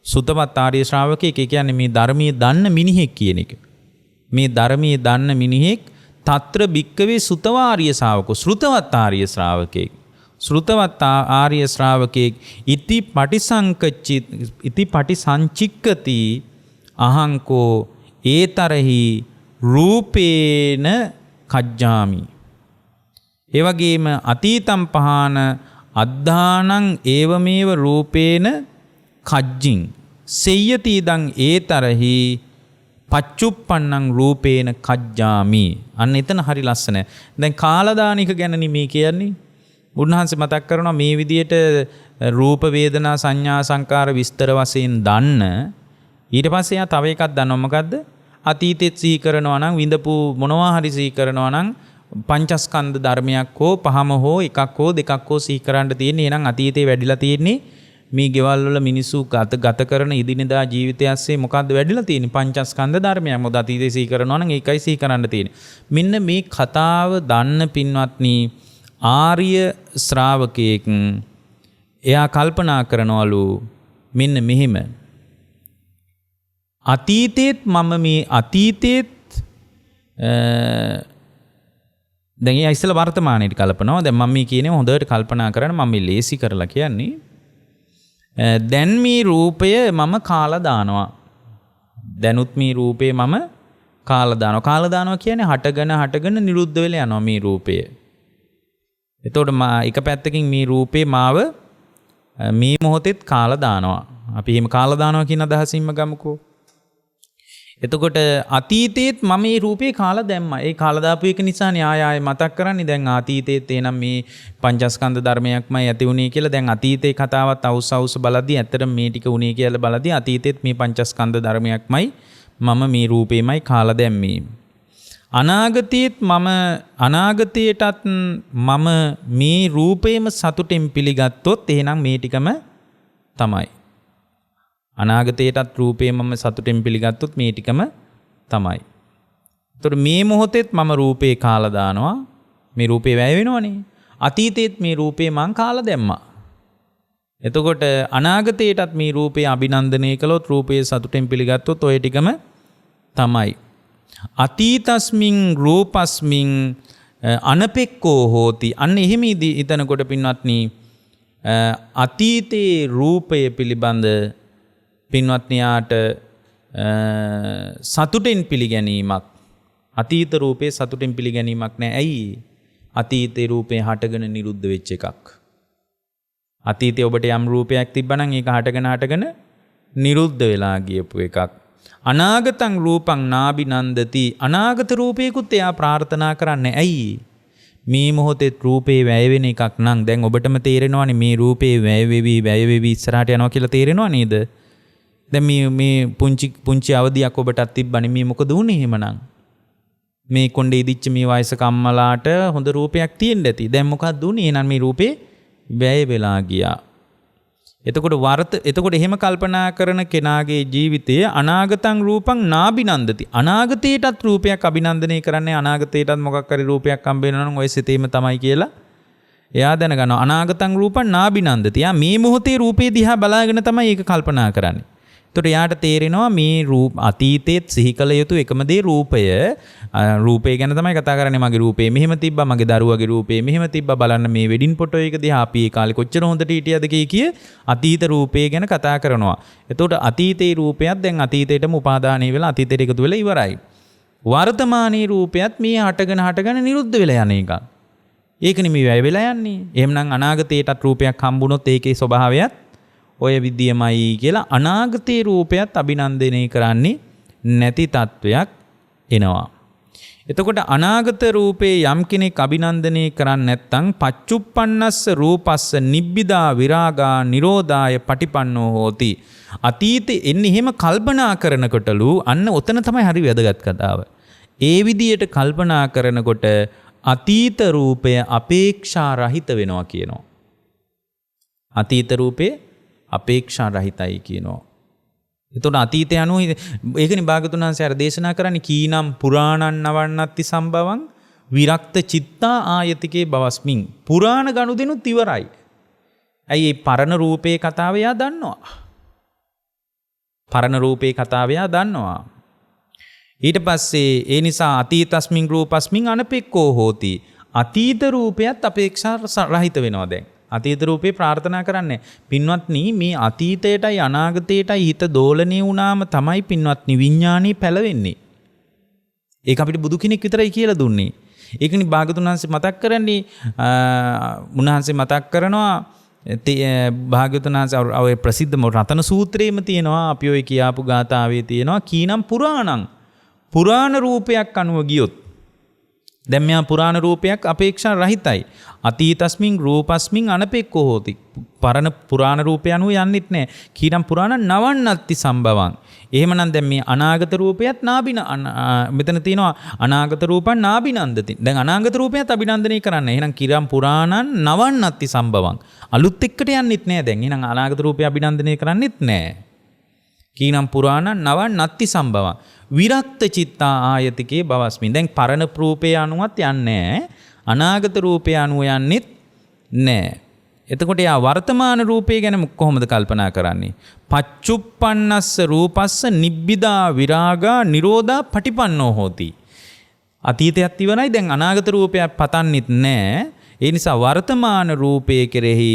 සුතවත් ආර්ය ශ්‍රාවකෙක්. ඒ කියන්නේ මේ ධර්මයේ දන්න මිනිහෙක් කියන එක. මේ ධර්මයේ දන්න මිනිහෙක් తත්‍ර භික්කවේ සුතවාර්ය ශ්‍රාවකෝ ශ්‍රුතවත් ආර්ය ශ්‍රාවකෙක්. ශ්‍රුතවත් ආර්ය ශ්‍රාවකෙක් ඉති පටිසංචික්කති අහංකෝ ඒතරහි රූපේන කජ්ජාමි. ඒ වගේම අතීතම් පහන අද්ධානං ඒවමේව රූපේන කජ්ජින් සෙය්‍යති දං ඒතරහි පච්චුප්පන්නං රූපේන කජ්ජාමි. අන්න එතන හරි ලස්සන. දැන් කාලදානික ගැන මේ කියන්නේ. උන්වහන්සේ මතක් කරනවා මේ විදියට රූප වේදනා සංඥා සංකාර විස්තර වශයෙන් දන්න ඊට පස්සේ එයා තව එකක් දන්නවා මොකද්ද? අතීතෙත් සිහි කරනවා නම් විඳපු මොනවා හරි සිහි කරනවා නම් පංචස්කන්ධ ධර්මයක් හෝ පහම හෝ එකක් හෝ දෙකක් හෝ සිහි කරන්න තියෙන්නේ. එහෙනම් අතීතේ වැඩිලා තියෙන්නේ මේ ගෙවල් වල මිනිස්සු ගත කරන ඉදිනදා ජීවිතය ඇස්සේ මොකද්ද වැඩිලා තියෙන්නේ? පංචස්කන්ධ ධර්මයක්. මොකද අතීතේ සිහි කරනවා නම් ඒකයි සිහි කරන්න තියෙන්නේ. මෙන්න මේ කතාව දන්න පින්වත්නි ආර්ය ශ්‍රාවකයෙක් එයා කල්පනා කරනවලු මෙන්න මෙහෙම අතීතේත් මම මේ අතීතේත් දැන් ඒ ඉස්සෙල්ලා වර්තමානයේට කල්පනවා. දැන් මම මේ කියන්නේ හොඳට කල්පනා කරන්න මම මේ ලේසි කරලා කියන්නේ. දැන් මේ රූපය මම කාලා දානවා. දැනුත් මේ රූපේ මම කාලා දානවා. කාලා දානවා කියන්නේ හටගෙන නිරුද්ධ වෙලා යනවා මේ රූපය. එතකොට එක පැත්තකින් මේ රූපේ මාව මේ මොහොතෙත් කාලා දානවා. අපි එහෙම කාලා දානවා කියන අදහසින්ම ගමුකෝ. එතකොට අතීතේත් මම මේ රූපේ කාලා දැම්මා. ඒ කාලා දාපු එක නිසානේ ආය මතක් කරන්නේ. දැන් අතීතේත් එනම් මේ පංචස්කන්ධ ධර්මයක්මයි ඇති වුණේ කියලා. දැන් අතීතේ කතාවත් අවුස් බලද්දී ඇත්තටම මේ ටික උනේ කියලා බලද්දී අතීතේත් මේ පංචස්කන්ධ ධර්මයක්මයි මම මේ රූපේමයි කාලා දැම්මේ. අනාගතයේත් අනාගතයටත් මම මේ රූපේම සතුටෙන් පිළිගත්තොත් එහෙනම් මේ ටිකම තමයි. අනාගතයටත් රූපේ මම සතුටෙන් පිළිගත්තොත් මේ ටිකම තමයි. එතකොට මේ මොහොතෙත් මම රූපේ කාලා දානවා. මේ රූපේ වැය වෙනවනේ. අතීතයේත් මේ රූපේ මං කාලා දැම්මා. එතකොට අනාගතයටත් මේ රූපේ අභිනන්දනය කළොත් රූපේ සතුටෙන් පිළිගත්තොත් ඔය ටිකම තමයි. අතීතස්මින් රූපස්මින් අනපෙක්කෝ හෝති. අන්න එහෙම හිතනකොට පින්වත්නි අතීතේ රූපය පිළිබඳ පින්වත්නියාට සතුටෙන් පිළිගැනීමක් අතීත රූපේ සතුටෙන් පිළිගැනීමක් නෑ. ඇයි? අතීතේ රූපේ හටගෙන නිරුද්ධ වෙච්ච එකක්. අතීතේ ඔබට යම් රූපයක් තිබ්බනම් ඒක හටගෙන නිරුද්ධ වෙලා ගියපු එකක්. අනාගතං රූපං නාබිනන්දති. අනාගත රූපේකුත් එයා ප්‍රාර්ථනා කරන්නේ. ඇයි? මේ මොහොතේ රූපේ වැය වෙන එකක් නම් දැන් ඔබටම තේරෙනවානේ මේ රූපේ වැය වෙවි ඉස්සරහට යනවා කියලා තේරෙනව නේද? දැන් මේ පුංචි අවදියක් ඔබටත් තිබ්බනේ. මේ මොකද වුනේ එහෙමනම්? මේ කොණ්ඩේ ඉදිච්ච මේ වයසක අම්මලාට හොඳ රූපයක් තියෙන්න ඇති. දැන් මොකක්ද වුනේ? එහෙනම් මේ රූපේ වැය වෙලා ගියා. එතකොට එහෙම කල්පනා කරන කෙනාගේ ජීවිතයේ අනාගතං රූපං නාබිනන්දති. අනාගතයටත් රූපයක් අභිනන්දනය කරන්නේ අනාගතයටත් මොකක් හරි රූපයක් හම්බ වෙනවා නම් ඔය සිතේම තමයි කියලා එයා දැනගන්නවා. අනාගතං රූපං නාබිනන්දති. එයා මේ මොහොතේ රූපේ දිහා බලාගෙන තමයි ඒක කල්පනා කරන්නේ. එතකොට එයාට තේරෙනවා මේ අතීතයේත් සිහි කළ යුතු එකම දේ රූපය. රූපය ගැන තමයි කතා කරන්නේ. මගේ රූපේ මෙහෙම තිබ්බා, මගේ දරුවගේ රූපේ මෙහෙම තිබ්බා. බලන්න මේ වෙඩින් ෆොටෝ එක දිහා අපි ඒ කාලේ කොච්චර හොඳට හිටියද කිය අතීත රූපය ගැන කතා කරනවා. එතකොට අතීතේ රූපයත් දැන් අතීතයටම උපාදානය වෙලා අතීතයට එකතු වෙලා ඉවරයි. වර්තමානයේ රූපයත් මේ හටගෙන නිරුද්ධ වෙලා යන එකක්. ඒක නෙමෙයි වැය වෙලා යන්නේ. එහෙමනම් අනාගතයටත් රූපයක් හම්බුනොත් ඒකේ ස්වභාවයත් ඔය විදියමයි කියලා අනාගතේ රූපයත් අභිනන්දනය කරන්නේ නැති තත්වයක් එනවා. එතකොට අනාගත රූපේ යම් කෙනෙක් අභිනන්දනය කරන්නේ නැත්නම් පච්චුප්පන්නස්ස රූපස්ස නිබ්බිදා විරාගා නිරෝධාය පටිපන්නෝ හෝති. අතීතේ එන්නේ එහෙම කල්පනා කරනකොටලු අන්න ඔතන තමයි හරි වැදගත් කතාව. ඒ විදියට කල්පනා කරනකොට අතීත රූපය අපේක්ෂා රහිත වෙනවා කියනවා. අතීත රූපේ අපේක්ෂා රහිතයි කියනවා. එතකොට අතීතය අනුව ඒකනේ භාගතුන් වහන්සේ අර දේශනා කරන්නේ කීනම් පුරාණං නවන්නත්ති සම්භවං විරක්ත චිත්තා ආයතිකේ බවස්මින්. පුරාණ ගනුදෙනුත් ඉවරයි. ඇයි මේ පරණ රූපේ කතාව එයා දන්නවා. පරණ රූපේ කතාව එයා දන්නවා. ඊට පස්සේ ඒ නිසා අතීතස්මින් රූපස්මින් අනපෙක්කෝ හෝති. අතීත රූපයත් අපේක්ෂා රහිත වෙනවා දැන්. අතීත රූපේ ප්‍රාර්ථනා කරන්නේ. පින්වත්නි මේ අතීතයටයි අනාගතයටයි හිත දෝලණය වුණාම තමයි පින්වත්නි විඥානේ පැලවෙන්නේ. ඒක අපිට බුදු කෙනෙක් විතරයි කියලා දුන්නේ. ඒකනි භාගතුන් වහන්සේ මතක් කරන්නේ උන්වහන්සේ මතක් කරනවා භාගතුන් වහන්සේ ඔය ප්‍රසිද්ධ රතන සූත්‍රයේම තියෙනවා අපි ඔය කියාපු ගාථාවේ තියෙනවා කීනම් පුරාණ රූපයක් අනුව ගියොත් දැන් මෙයා පුරාණ රූපයක් අපේක්ෂා රහිතයි. අතීතස්මින් රූපස්මින් අනපේක්ඛෝ හෝති. පරණ පුරාණ රූපය අනුව යන්නෙත් නැහැ. කීනම් පුරාණ නවන්නත්ති සම්භවං. එහෙමනම් දැන් මේ අනාගත රූපයත් මෙතන තියෙනවා අනාගත රූපං නාබිනන්දති. දැන් අනාගත රූපයත් අභිනන්දනය කරන්න. එහෙනම් කිරම් පුරාණං නවන්නත්ති සම්භවං. අලුත් එක්කට යන්නෙත් නැහැ. දැන් එහෙනම් අනාගත රූපය අභිනන්දනය කරන්නෙත් නැහැ. කීනම් පුරාණං නවන්නත්ති සම්භවං. විරක්ත චිත්තා ආයතිකේ භවස්මි. දැන් පරණ රූපේ අනුවත් යන්නේ අනාගත රූපේ අනුව යන්නෙත් නැහැ. එතකොට යා වර්තමාන රූපේ ගැන කොහොමද කල්පනා කරන්නේ? පච්චුප්පන්නස්ස රූපස්ස නිබ්බිදා විරාගා නිරෝධා පටිපන්නෝ හෝති. අතීතයත් ඉවරයි, දැන් අනාගත රූපයක් පතන්නෙත් නැහැ. ඒ නිසා වර්තමාන රූපේ කෙරෙහි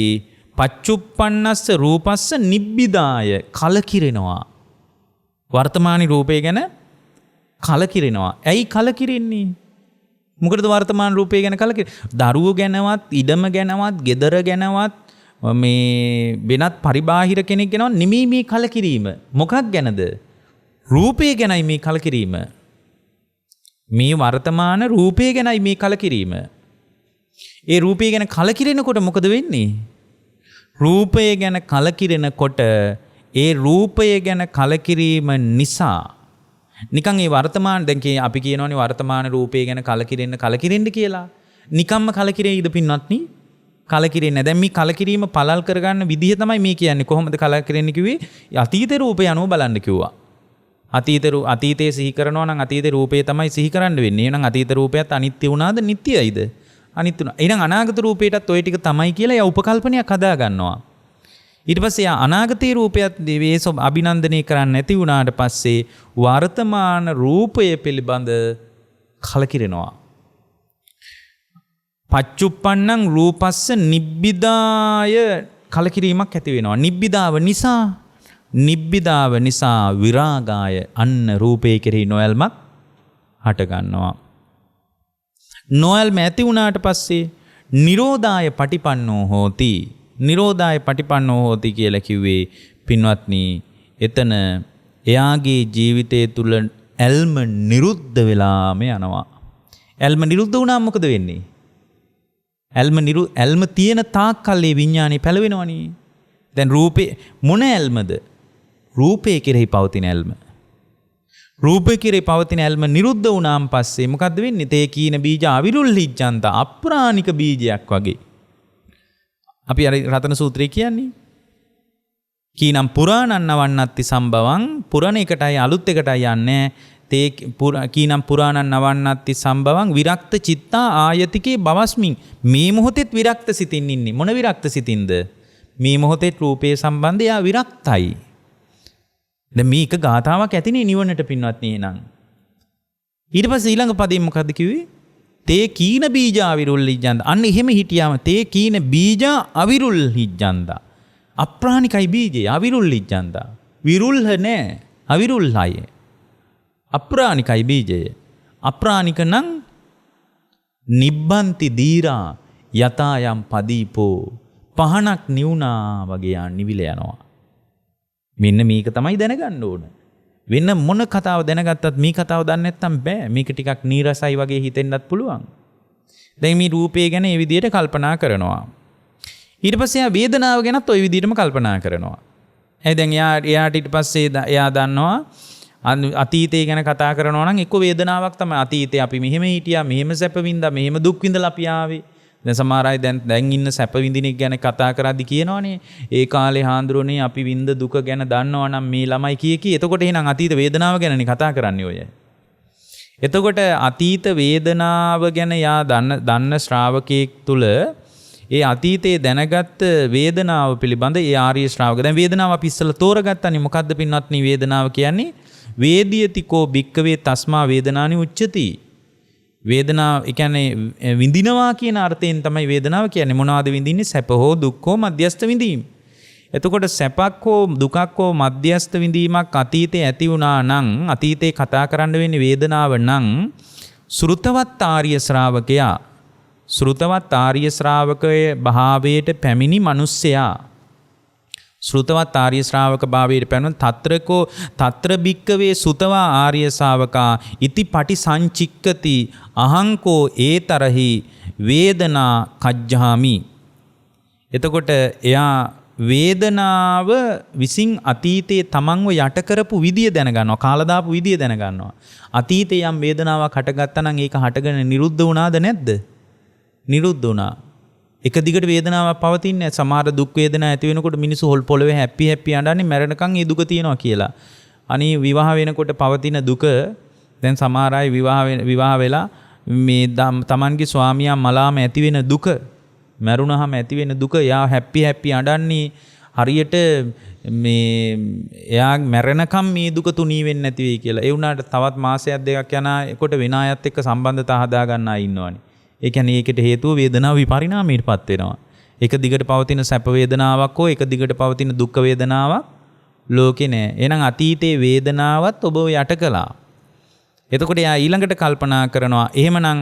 පච්චුප්පන්නස්ස රූපස්ස නිබ්බිදාය කලකිරෙනවා. වර්තමාන රූපේ ගැන කලකිරෙනවා. ඇයි කලකිරෙන්නේ? මොකටද වර්තමාන රූපය ගැන කලකිරෙන්නේ? දරුවෝ ගැනවත්, ඉඩම ගැනවත්, ගෙදර ගැනවත්, මේ වෙනත් පරිබාහිර කෙනෙක් ගැනවත් නෙමෙයි මේ කලකිරීම. මොකක් ගැනද? රූපය ගැනයි මේ කලකිරීම. මේ වර්තමාන රූපය ගැනයි මේ කලකිරීම. ඒ රූපය ගැන කලකිරෙනකොට මොකද වෙන්නේ? රූපය ගැන කලකිරෙනකොට ඒ රූපය ගැන කලකිරීම නිසා නිකන් ඒ වර්තමාන දැන් අපි කියනවනේ වර්තමාන රූපය ගැන කලකිරෙන්න කියලා. නිකම්ම කලකිරෙයිද පින්වත්නි? කලකිරෙන්නේ නැහැ. දැන් මේ කලකිරීම පළල් කරගන්න විදිහ තමයි මේ කියන්නේ. කොහොමද කලකිරෙන්නේ කිව්වේ? අතීත රූපය අනුව බලන්න කිව්වා. අතීතයේ සිහි කරනවා නම් අතීත රූපය තමයි සිහි කරන්න වෙන්නේ. එහෙනම් අතීත රූපයත් අනිත්‍ය වුණාද? නිට්ටයයිද? අනිත්‍ය වුණා. එහෙනම් අනාගත රූපයටත් ওই ටික තමයි කියලා යා උපකල්පනයක් හදා ගන්නවා. ඊට පස්සේ අනාගතයේ රූපයත් දේවේස අභිනන්දනය කරන්න නැති වුණාට පස්සේ වර්තමාන රූපය පිළිබඳ කලකිරෙනවා. පච්චුප්පන්නං රූපස්ස නිබ්බිදාය කලකිරීමක් ඇති වෙනවා. නිබ්බිදාව නිසා විරාගාය අන්න රූපේ කෙරෙහි නොයල්මක් හට ගන්නවා. නොයල්ම ඇති වුණාට පස්සේ නිරෝධාය පටිපන්නෝ හෝති. නිරෝධාය පටිපන්නෝ හෝති කියලා කිව්වේ පින්වත්නි, එතන එයාගේ ජීවිතය තුළ ඇල්ම නිරුද්ධ වෙලාම යනවා. ඇල්ම නිරුද්ධ වුණාම මොකද වෙන්නේ? ඇල්ම තියෙන තාක් කල් ඒ විඥානේ පැලවෙනවනේ. දැන් රූපේ මොන ඇල්මද? රූපේ කෙරෙහි පවතින ඇල්ම. රූපේ කෙරෙහි පවතින ඇල්ම නිරුද්ධ වුණාන් පස්සේ මොකද්ද වෙන්නේ? තේ කීන බීජ අවිරුල්හිච්ඡන්ත අප්‍රාණික බීජයක් වගේ. අපි අර රතන සූත්‍රය කියන්නේ කීනම් පුරාණං නවන්නත්ති සම්භවං. පුරණ එකටයි අලුත් එකටයි යන්නේ. තේ කීනම් පුරාණං නවන්නත්ති සම්භවං විරක්ත චිත්තා ආයතිකේ භවස්මින්. මේ මොහොතේත් විරක්ත සිතින් ඉන්නේ. මොන විරක්ත සිතින්ද? මේ මොහොතේ රූපේ සම්බන්ධය විරක්තයි. දැන් මේක ගාථාවක් ඇතිනේ නිවනට පින්වත්නි. එහෙනම් ඊට පස්සේ ඊළඟ පදේ මොකද්ද කිව්වේ? තේ කීන බීජ අවිරුල්හිච්ඡන්ත. අන්න එහෙම හිටියාම තේ කීන බීජ අවිරුල්හිච්ඡන්ත. අප්‍රාණිකයි බීජය අවිරුල්හිච්ඡන්ත. විරුල්හ නෑ, අවිරුල්හය. අප්‍රාණිකයි බීජය. අප්‍රාණික නම් නිබ්බන්ති දීරා යතායම් පදීපෝ. පහනක් නිවුණා වගේ නිවිල යනවා. මෙන්න මේක තමයි දැනගන්න ඕන. වෙන මොන කතාව දැනගත්තත් මේ කතාව දන්නේ නැත්නම් බෑ. මේක ටිකක් නීරසයි වගේ හිතෙන්නත් පුළුවන්. දැන් මේ රූපය ගැන මේ විදිහට කල්පනා කරනවා. ඊට පස්සේ එයා වේදනාව ගැනත් ওই විදිහටම කල්පනා කරනවා. දැන් එයාට ඊට පස්සේ එයා දන්නවා අතීතය ගැන කතා කරනවා නම් එක්ක වේදනාවක් තමයි. අතීතේ අපි මෙහෙම හිටියා, මෙහෙම සැප වින්දා, මෙහෙම දුක් විඳලා අපි ආවේ. දැන් සමහර අය දැන් ඉන්න සැප විඳිනෙක් ගැන කතා කරද්දී කියනවනේ ඒ කාලේ හාන්දරෝනේ අපි විඳ දුක ගැන දන්නවා නම් මේ ළමයි කී. එතකොට එහෙනම් අතීත වේදනාව ගැනනේ කතා කරන්නේ ඔය. එතකොට අතීත වේදනාව ගැන යා දන්න ශ්‍රාවකයෙක් තුල ඒ අතීතයේ දැනගත් වේදනාව පිළිබඳ ඒ ආර්ය ශ්‍රාවක දැන් වේදනාව අපි ඉස්සෙල්ලා තෝරගත්තානේ. මොකද්ද පින්වත්නි වේදනාව කියන්නේ? වේදියතිකෝ භික්කවේ තස්මා වේදනානි උච්චති. වේදනාව කියන්නේ විඳිනවා කියන අර්ථයෙන් තමයි වේදනාව කියන්නේ. මොනවද විඳින්නේ? සැප හෝ දුක් හෝ මධ්‍යස්ථ විඳීම. එතකොට සැපක් හෝ දුකක් හෝ මධ්‍යස්ථ විඳීමක් අතීතේ ඇති වුණා නම් අතීතේ කතා කරන්න වෙන්නේ වේදනාව නම් ශ්‍රුතවත් ආර්ය ශ්‍රාවකයා ශ්‍රුතවත් ආර්ය ශ්‍රාවකයේ භාවයට පැමිණි මිනිස්සයා ශ්‍රුතවත් ආර්ය ශ්‍රාවක භාවයට පැමිණ తත්‍රකෝ తත්‍ර භික්කවේ සුතවා ආර්ය ශාවකා ඉති පටිසංචික්කති අහංකෝ ඒතරහි වේදනා කජ්ජාමි. එතකොට එයා වේදනාව විසින් අතීතයේ තමන්ව යට කරපු විදිය දැනගන්නවා, කාලා දාපු විදිය දැනගන්නවා. අතීතයේ යම් වේදනාවක් හටගත්තා නම් ඒක හටගෙන නිරුද්ධ වුණාද නැද්ද? නිරුද්ධ වුණා. එක දිගට වේදනාවක් පවතින්නේ නැහැ. සමහර දුක් වේදනා ඇති වෙනකොට මිනිස්සු හොල් පොළවේ හැපි අඬන්නේ මැරෙනකන් ඒ දුක තියෙනවා කියලා. අනී විවාහ වෙනකොට පවතින දුක දැන් සමහර අය විවාහ වෙලා මේ තමන්ගේ ස්වාමියා මලාම ඇති වෙන දුක, මැරුණාම ඇති වෙන දුක, යා හැපි අඬන්නේ හරියට මේ එයා මැරෙනකම් මේ දුක තුනී වෙන්නේ නැති වෙයි කියලා. ඒ වුණාට තවත් මාසයක් දෙකක් යනකොට වෙන අයත් එක්ක සම්බන්ධතා හදා ගන්න අය ඉන්නවනේ. ඒ කියන්නේ ඒකට හේතුව වේදනාව විපරිණාමයටපත් වෙනවා. එක දිගට පවතින සැප වේදනාවක් හෝ එක දිගට පවතින දුක් වේදනාවක් ලෝකේ නෑ. එහෙනම් අතීතයේ වේදනාවත් ඔබව යට කළා. එතකොට යා ඊළඟට කල්පනා කරනවා එහෙමනම්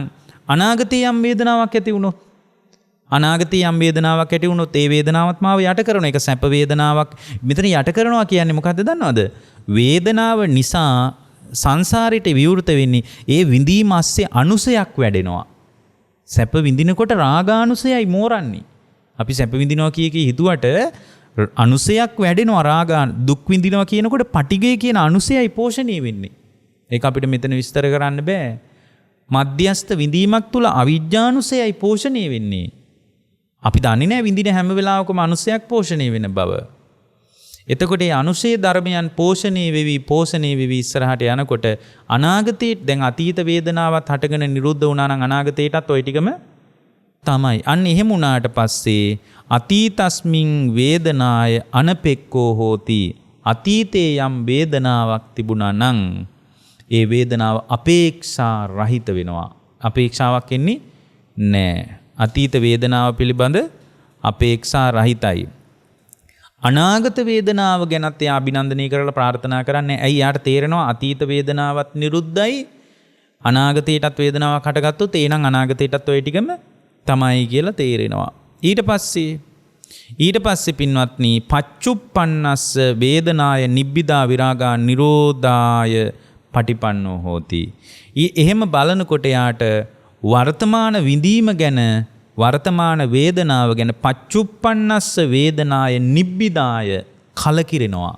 අනාගතයේ යම් වේදනාවක් ඇති වුණොත්, අනාගතයේ යම් වේදනාවක් ඇති වුණොත් ඒ වේදනාවත් මාව යට කරන එක සැප වේදනාවක්. මෙතන යට කරනවා කියන්නේ මොකද්ද දන්නවද? වේදනාව නිසා සංසාරයට විවෘත වෙන්නේ ඒ විඳීම ASCII අනුසයක් වැඩෙනවා. සැප විඳිනකොට රාගානුසයයි මෝරන්නේ. අපි සැප විඳිනවා කිය හිතුවට අනුසයක් වැඩෙනවා රාගාන. දුක් විඳිනවා කියනකොට පටිගය කියන අනුසයයි පෝෂණය වෙන්නේ. ඒක අපිට මෙතන විස්තර කරන්න බෑ. මධ්‍යස්ථ විඳීමක් තුල අවිජ්ජානුසයයි පෝෂණය වෙන්නේ. අපි දන්නේ නැහැ විඳින හැම වෙලාවකම අනුසයක් පෝෂණය වෙන බව. එතකොට මේ අනුශේ ධර්මයන් පෝෂණය වෙවි ඉස්සරහට යනකොට අනාගතයේ දැන් අතීත වේදනාවත් හටගෙන නිරුද්ධ වුණා නම් අනාගතයටත් ওই ටිකම තමයි. අන්න එහෙම වුණාට පස්සේ අතීතස්මින් වේදනාය අනපෙක්කෝ හෝති. අතීතයේ යම් වේදනාවක් තිබුණා නම් ඒ වේදනාව අපේක්ෂා රහිත වෙනවා. අපේක්ෂාවක් එන්නේ නැහැ. අතීත වේදනාව පිළිබඳ අපේක්ෂා රහිතයි. අනාගත වේදනාව ගැනත් එයා අභිනන්දනය කරලා ප්‍රාර්ථනා කරන්නේ. ඇයි? යාට තේරෙනවා අතීත වේදනාවත් නිරුද්ධයි, අනාගතයටත් වේදනාවක් හටගත්තොත් එහෙනම් අනාගතයටත් ওই ටිකම තමයි කියලා තේරෙනවා. ඊට පස්සේ පින්වත්නි පච්චුප්පන්නස්ස වේදනාය නිබ්බිදා විරාගා නිරෝධාය පටිපන්නෝ හෝති. එහෙම බලනකොට යාට වර්තමාන විඳීම ගැන, වර්තමාන වේදනාව ගැන පච්චුප්පන්නස්ස වේදනාය නිබ්බිදාය කලකිරෙනවා.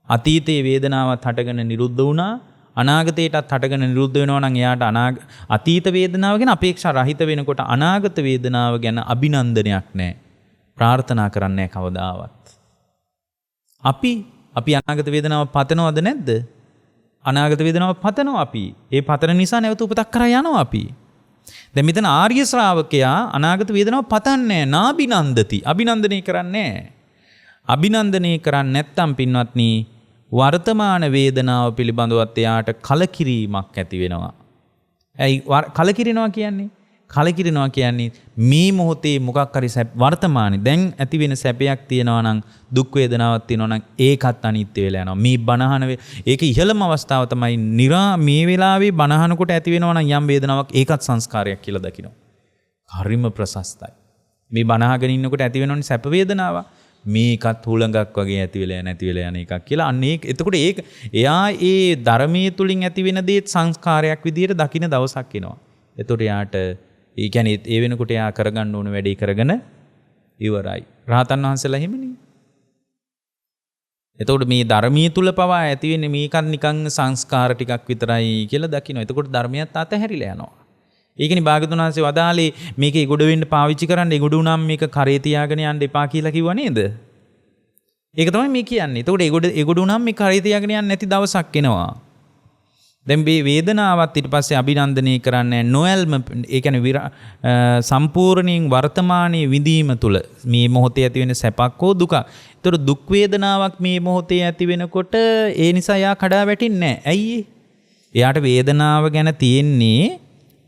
අතීතයේ වේදනාවත් හටගෙන නිරුද්ධ වුණා, අනාගතයටත් හටගෙන නිරුද්ධ වෙනවා නම් එයාට අතීත වේදනාව ගැන අපේක්ෂා රහිත වෙනකොට අනාගත වේදනාව ගැන අභිනන්දනයක් නැහැ. ප්‍රාර්ථනා කරන්නේ කවදාවත්. අපි අනාගත වේදනාව පතනවද නැද්ද? අනාගත වේදනාව පතනවා අපි. ඒ පතන නිසා නැවත උපතක් කරා යනවා අපි. දැන් මෙතන ආර්ය ශ්‍රාවකයා අනාගත වේදනාව පතන්නේ නාබිනන්දති. අභිනන්දනය කරන්නේ නැහැ. අභිනන්දනය කරන්නේ නැත්තම් පින්වත්නි වර්තමාන වේදනාව පිළිබඳවත් එයාට කලකිරීමක් ඇති වෙනවා. ඇයි කලකිරෙනවා කියන්නේ? කලකිරෙනවා කියන්නේ මේ මොහොතේ මොකක් හරි වර්තමානයේ දැන් ඇති වෙන සැපයක් තියෙනවා නම් දුක් වේදනාවක් තියෙනවා නම් ඒකත් අනිත්‍ය වෙලා යනවා. මේ බණහන ඒක ඉහළම අවස්ථාව තමයි මේ වෙලාවේ බණහනකොට ඇති වෙනවා නම් යම් වේදනාවක් ඒකත් සංස්කාරයක් කියලා දකිනවා. හරිම ප්‍රශස්තයි. මේ බණහගෙන ඉන්නකොට ඇති වෙනවනේ සැප වේදනාවක්. මේකත් හුළඟක් වගේ ඇති වෙලා නැති වෙලා යන එකක් කියලා. අන්න ඒක එතකොට එයා ඒ ධර්මයේ තුලින් ඇති වෙන දේ සංස්කාරයක් විදියට දකින දවසක් එනවා. එතකොට යාට ඒ කියන්නේ ඒ වෙනකොට යා කරගන්න ඕන වැඩේ කරගෙන ඉවරයි. රහතන් වහන්සේලා එහෙමනේ. එතකොට මේ ධර්මයේ තුල පවා ඇති වෙන්නේ මේකත් නිකන් සංස්කාර ටිකක් විතරයි කියලා දකිනවා. එතකොට ධර්මයත් අතහැරිලා යනවා. ඒකනේ භාගතුන් වහන්සේ වදාළේ මේක ඉගොඩ වෙන්න පාවිච්චි කරන්න, ඉගොඩ වුණාම මේක කරේ තියාගෙන යන්න එපා කියලා කිව්වා නේද? ඒක තමයි මේ කියන්නේ. එතකොට ඉගොඩ වුණාම මේ කරේ තියාගෙන යන්න නැති දවසක් එනවා. දැන් මේ වේදනාවත් ඊට පස්සේ අභිනන්දනය කරන්නේ නොයල්ම, ඒ කියන්නේ සම්පූර්ණයෙන් වර්තමානයේ විඳීම තුල මේ මොහොතේ ඇති වෙන සැපක් හෝ දුකක්. ඒතර දුක් වේදනාවක් මේ මොහොතේ ඇති වෙනකොට ඒ නිසා යා කඩා වැටෙන්නේ නැහැ. ඇයි? එයාට වේදනාව ගැන තියෙන්නේ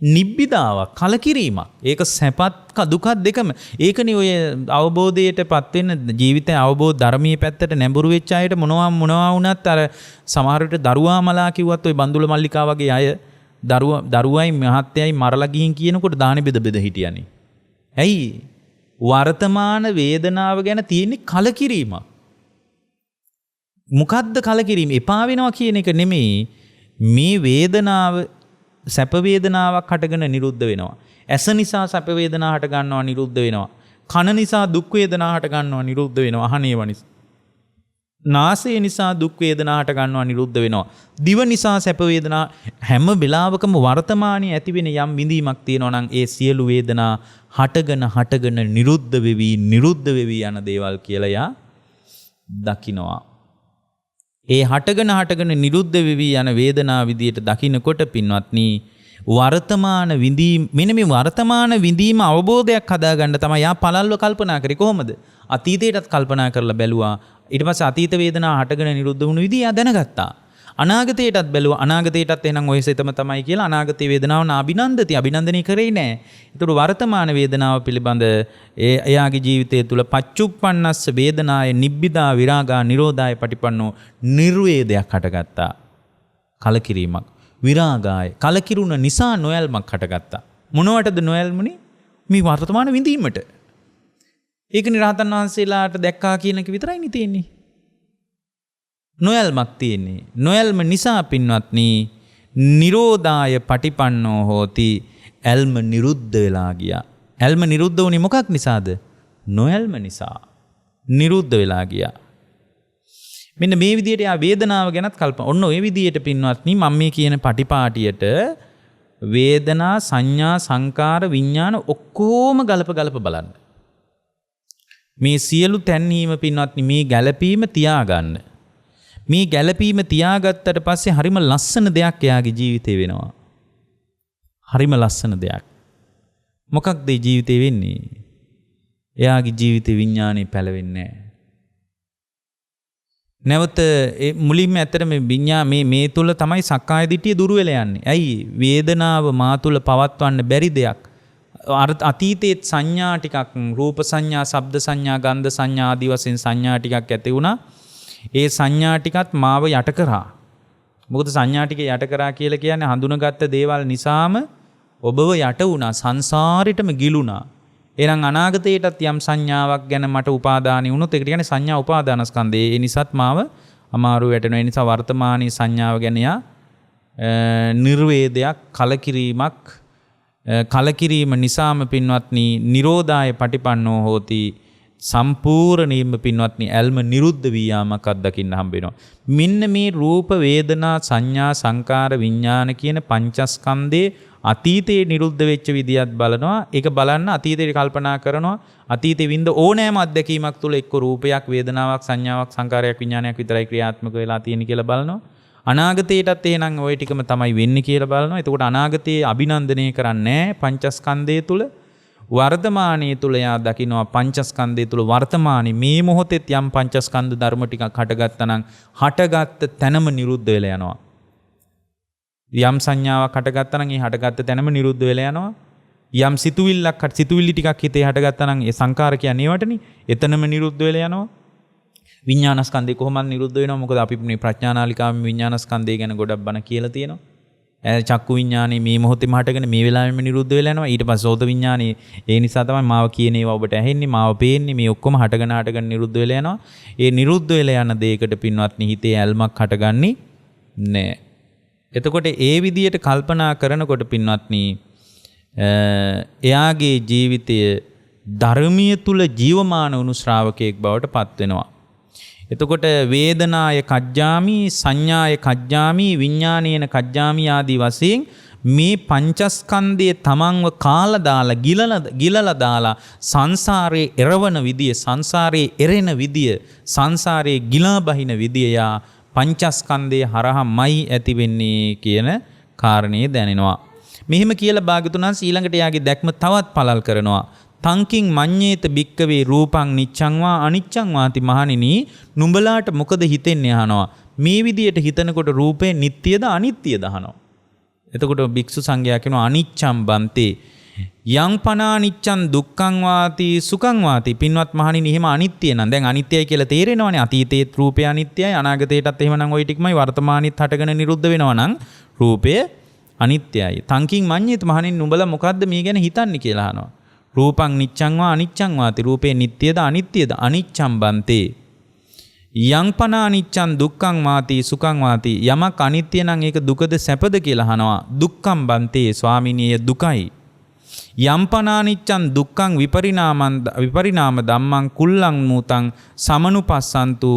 නිබ්බිදාවක්, කලකිරීමක්. ඒක සැපත් දුකත් දෙකම. ඒකනේ ඔය අවබෝධයටපත් වෙන ජීවිතය අවබෝධ ධර්මයේ පැත්තට නැඹුරු වෙච්ච අයට මොනවා වුණත් අර සමහර විට දරුවා මලා කිව්වත් ඔය බන්දුල මල්ලිකා වගේ අය දරුවයි මහත්තයයි මරලා ගිහින් කියනකොට දානි බෙද හිටියනේ. ඇයි? වර්තමාන වේදනාව ගැන තියෙන කලකිරීමක්. මොකද්ද කලකිරීම? එපා වෙනවා කියන එක නෙමෙයි. මේ වේදනාව සැප වේදනාවක් හටගෙන නිරුද්ධ වෙනවා. ඇස නිසා සැප වේදනා හට ගන්නවා නිරුද්ධ වෙනවා. කන නිසා දුක් වේදනා හට ගන්නවා නිරුද්ධ වෙනවා. අහනේව නිසා. නාසය නිසා දුක් වේදනා හට ගන්නවා නිරුද්ධ වෙනවා. දිව නිසා සැප වේදනා හැම වෙලාවකම වර්තමානයේ ඇති වෙන යම් විඳීමක් තියෙනවා නම් ඒ සියලු වේදනා හටගෙන නිරුද්ධ වෙවි යන දේවල් කියලා යා දකිනවා. ඒ හටගෙන නිරුද්ධ වෙවි යන වේදනා විදියට දකින්නකොට පින්වත්නි වර්තමාන විඳීම මෙන්න මේ වර්තමාන විඳීම අවබෝධයක් හදාගන්න තමයි යා පළල්ව කල්පනා කරේ. කොහොමද? අතීතයටත් කල්පනා කරලා බැලුවා. ඊට පස්සේ අතීත වේදනා හටගෙන නිරුද්ධ වුණු විදිය යා දැනගත්තා. අනාගතයටත් බැලුවා. අනාගතයටත් එහෙනම් ඔය සිතම තමයි කියලා අනාගතයේ වේදනාව අභිනන්දනය කරේ නෑ. ඒතකොට වර්තමාන වේදනාව පිළිබඳ එයාගේ ජීවිතය තුළ පච්චුප්පන්නස්ස වේදනාය නිබ්බිදා විරාගා නිරෝධාය පටිපන්නෝ නිර්වේදයක් හටගත්තා. කලකිරීමක්. විරාගාය කලකිරුණ නිසා නොයල්මක් හටගත්තා. මොනවටද නොයල්මුනේ? මේ වර්තමාන විඳීමට. ඒකනේ රහතන් වහන්සේලාට දැක්කා කියන එක විතරයි තියෙන්නේ. නොයල්මක් තියෙන්නේ. නොයල්ම නිසා පින්වත්නි නිරෝධාය පටිපන්නෝ හෝති. ඇල්ම නිරුද්ධ වෙලා ගියා. ඇල්ම නිරුද්ධ වුණේ මොකක් නිසාද? නොයල්ම නිසා. නිරුද්ධ වෙලා ගියා. මෙන්න මේ විදිහට යා වේදනාව ගැනත් කල්පනා. ඔන්න ඔය විදිහට පින්වත්නි මම මේ කියන පටිපාටියට වේදනා සංඥා සංකාර විඥාන ඔක්කොම ගලප බලන්න. මේ සියලු තැන්වීම පින්වත්නි මේ ගැළපීම තියාගන්න. මේ ගැළපීම තියාගත්තට පස්සේ හරිම ලස්සන දෙයක් එයාගේ ජීවිතේ වෙනවා. හරිම ලස්සන දෙයක්. මොකක්ද ඒ ජීවිතේ වෙන්නේ? එයාගේ ජීවිතේ විඥානේ පැලවෙන්නේ නැහැ. නැවත මුලින්ම ඇත්තට මේ තුල තමයි සක්කාය දිට්ඨිය දුර වෙලා යන්නේ. ඇයි? වේදනාව මා තුල පවත්වන්න බැරි දෙයක්. අතීතයේ සංඥා ටිකක් රූප සංඥා, ශබ්ද සංඥා, ගන්ධ සංඥා ආදී වශයෙන් සංඥා ටිකක් ඇති වුණා. ඒ සංඥා ටිකත් මාව යට කරා. මොකද සංඥා ටික යට කරා කියලා කියන්නේ හඳුනගත්ත දේවල් නිසාම ඔබව යට වුණා, සංසාරෙටම ගිලුණා. එහෙනම් අනාගතයටත් යම් සංඥාවක් ගැන මට උපාදානෙ වුණොත් ඒකට කියන්නේ සංඥා උපාදානස්කන්ධය. ඒ නිසාත් මාව අමාරු වැටෙනවා. ඒ නිසා වර්තමානයේ සංඥාව ගැන නිර්වේදයක්, කලකිරීම නිසාම පින්වත්නි නිරෝධාය පටිපන්නෝ හෝති. සම්පූර්ණයෙන්ම පින්වත්නි ඇල්ම නිරුද්ධ වී යාමක් අත්දකින්න හම්බ වෙනවා. මෙන්න මේ රූප වේදනා සංඥා සංකාර විඥාන කියන පංචස්කන්ධේ අතීතයේ නිරුද්ධ වෙච්ච විදියත් බලනවා. ඒක බලන්න අතීතේ කල්පනා කරනවා. අතීතේ විඳ ඕනෑම අත්දැකීමක් තුළ එක්ක රූපයක්, වේදනාවක්, සංඥාවක්, සංකාරයක්, විඥානයක් විතරයි ක්‍රියාත්මක වෙලා තියෙන්නේ කියලා බලනවා. අනාගතයටත් එහෙනම් ওই ටිකම තමයි වෙන්නේ කියලා බලනවා. එතකොට අනාගතයේ අභිනන්දනය කරන්නේ පංචස්කන්ධය තුළ. වර්තමානයේ තුල යා දකින්නවා පංචස්කන්ධය තුල වර්තමානයේ මේ මොහොතේ යම් පංචස්කන්ධ ධර්ම ටිකක් හටගත්තා නම් හටගත්ත තැනම නිරුද්ධ වෙලා යනවා. යම් සංඥාවක් හටගත්තා නම් ඒ හටගත්ත තැනම නිරුද්ධ වෙලා යනවා. යම් සිතුවිලි ටිකක් හිතේ හටගත්තා නම් ඒ සංකාර කියන්නේ ඒවටනේ. එතනම නිරුද්ධ වෙලා යනවා. විඥානස්කන්ධය කොහොමද නිරුද්ධ වෙනව? මොකද අපි මේ ප්‍රඥානාලිකාවේ විඥානස්කන්ධය ගැන ගොඩක් බණ කියලා තියෙනවා. චක්කු විඥානේ මේ මොහොතේම හටගෙන මේ වෙලාවෙම නිරුද්ධ වෙලා යනවා. ඊට පස්සේ සෝත විඥානේ ඒ නිසා තමයි මාව කියන ඒවා ඔබට ඇහෙන්නේ, මාව පේන්නේ. මේ ඔක්කොම හටගෙන නිරුද්ධ වෙලා යනවා. ඒ නිරුද්ධ වෙලා යන දෙයකට පින්වත්නි හිතේ ඇල්මක් හටගන්නේ නැහැ. එතකොට ඒ විදියට කල්පනා කරනකොට පින්වත්නි එයාගේ ජීවිතය ධර්මීය තුල ජීවමාන වුණු ශ්‍රාවකයෙක් බවට පත් වෙනවා. එතකොට වේදනාය කජ්ජාමි, සංඥාය කජ්ජාමි, විඥානේන කජ්ජාමි ආදී වශයෙන් මේ පංචස්කන්ධයේ තමන්ව කාලා දාලා ගිලලා දාලා සංසාරේ එරවන විදිය, සංසාරේ එරෙන විදිය, සංසාරේ ගිලා බහින විදිය යා පංචස්කන්ධයේ හරහාමයි ඇති වෙන්නේ කියන කාරණේ දැනෙනවා. මෙහිම කියලා භාග්‍යවතුන් වහන්සේ ඊළඟට යාගේ දැක්ම තවත් පළල් කරනවා. තංකින් මඤ්ඤේත බික්කවේ රූපං නිච්ඡං වා අනිච්ඡං වාති මහණෙනි, නුඹලාට මොකද හිතෙන්නේ අහනවා. මේ විදියට හිතනකොට රූපේ නිට්ටියද අනිත්‍යද අහනවා. එතකොට භික්ෂු සංඝයා කියනවා අනිච්ඡං බන්තේ යං පනා නිච්ඡං දුක්ඛං වාති සුඛං වාති. පින්වත් මහණෙනි, එහෙම අනිත්‍ය නම් දැන් අනිත්‍යයි කියලා තේරෙනවනේ. අතීතයේ රූපය අනිත්‍යයි, අනාගතයටත් එහෙමනම් ওই ටිකමයි, වර්තමානෙත් හටගෙන නිරුද්ධ වෙනවා නම් රූපය අනිත්‍යයි. තංකින් මඤ්ඤේත මහණෙනි, නුඹලා මොකද්ද මේ ගැන හිතන්නේ කියලා අහනවා. රූපං නිච්ඡං වා අනිච්ඡං වාති. රූපේ නිට්ටියද අනිත්‍යද? අනිච්ඡං බන්තේ. යං පන අනිච්චං දුක්ඛං වාති සුඛං වාති යමක් අනිත්‍ය නම් ඒක දුකද සැපද කියලා අහනවා. දුක්ඛං බන්තේ ස්වාමිනිය දුකයි. යම් පන අනිච්චං දුක්ඛං විපරිණාම ධම්මං කුල්ලං මූතං සමනුපස්සන්තු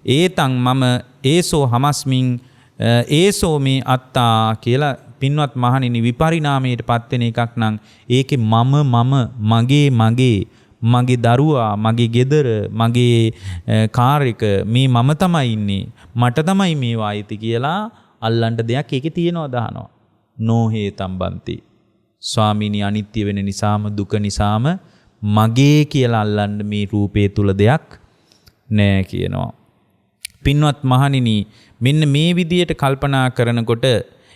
ඒතං මම ඒසෝ හමස්මින් ඒසෝ මේ අත්තා කියලා පින්වත් මහණෙනි විපරිණාමයට පත් වෙන එකක් නම් ඒකේ මගේ දරුවා මගේ ගෙදර මගේ කාර් එක මේ මම තමයි ඉන්නේ මට තමයි මේවා අයිති කියලා අල්ලන්න දෙයක් ඒකේ තියෙනවා දානවා. නොහේතම් බන්ති ස්වාමීනි අනිත්‍ය වෙන නිසාම දුක නිසාම මගේ කියලා අල්ලන්න මේ රූපේ තුල දෙයක් නෑ කියනවා. පින්වත් මහණෙනි මෙන්න මේ විදියට කල්පනා කරනකොට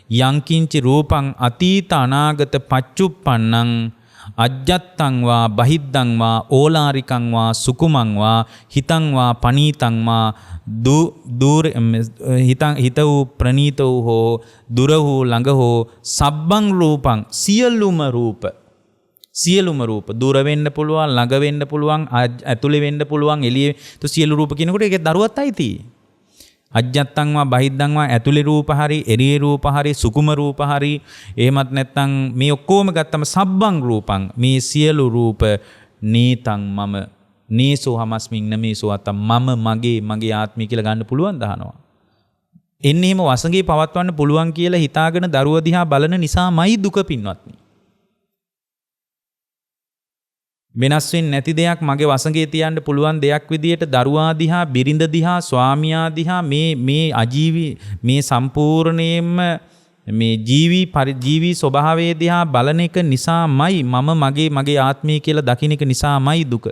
යංකින්චි රූපං අතීත අනාගත පච්චුප්පන්නං අජ්ජත්තං වා බහිද්දං වා ඕලාරිකං වා සුකුමං වා හිතං වා පනීතං වා හිත වූ ප්‍රනීත වූ හෝ දුර වූ ළඟ හෝ සබ්බං රූපං සියලුම රූප දුර වෙන්න පුළුවන් ළඟ වෙන්න පුළුවන් ඇතුලේ වෙන්න පුළුවන් එළියේ તો සියලු රූප කියනකොට ඒකේ දරුවත් අයිති. අජ්ජත්තං වා බහිද්දං වා ඇතුලේ රූප හරි එළියේ රූප හරි සුකුම රූප හරි එහෙමත් නැත්නම් මේ ඔක්කොම ගත්තම සබ්බං රූපං මේ සියලු රූප නීතං මම නීසෝ හමස්මින් නමේසෝ අත මම මගේ ආත්මය කියලා ගන්න පුළුවන් දහනවා. එන්නේ එහෙම වසඟේ පවත්වන්න පුළුවන් කියලා හිතාගෙන දරුවා දිහා බලන නිසාමයි දුක පින්වත්නි. වෙනස් වෙන්නේ නැති දෙයක් මගේ වසඟේ තියන්න පුළුවන් දෙයක් විදියට දරුවා දිහා බිරිඳ දිහා ස්වාමියා දිහා මේ අජීවී මේ සම්පූර්ණයෙන්ම මේ ජීවී ස්වභාවයේ දිහා බලන එක නිසාමයි මම මගේ ආත්මය කියලා දකින්න එක නිසාමයි දුක.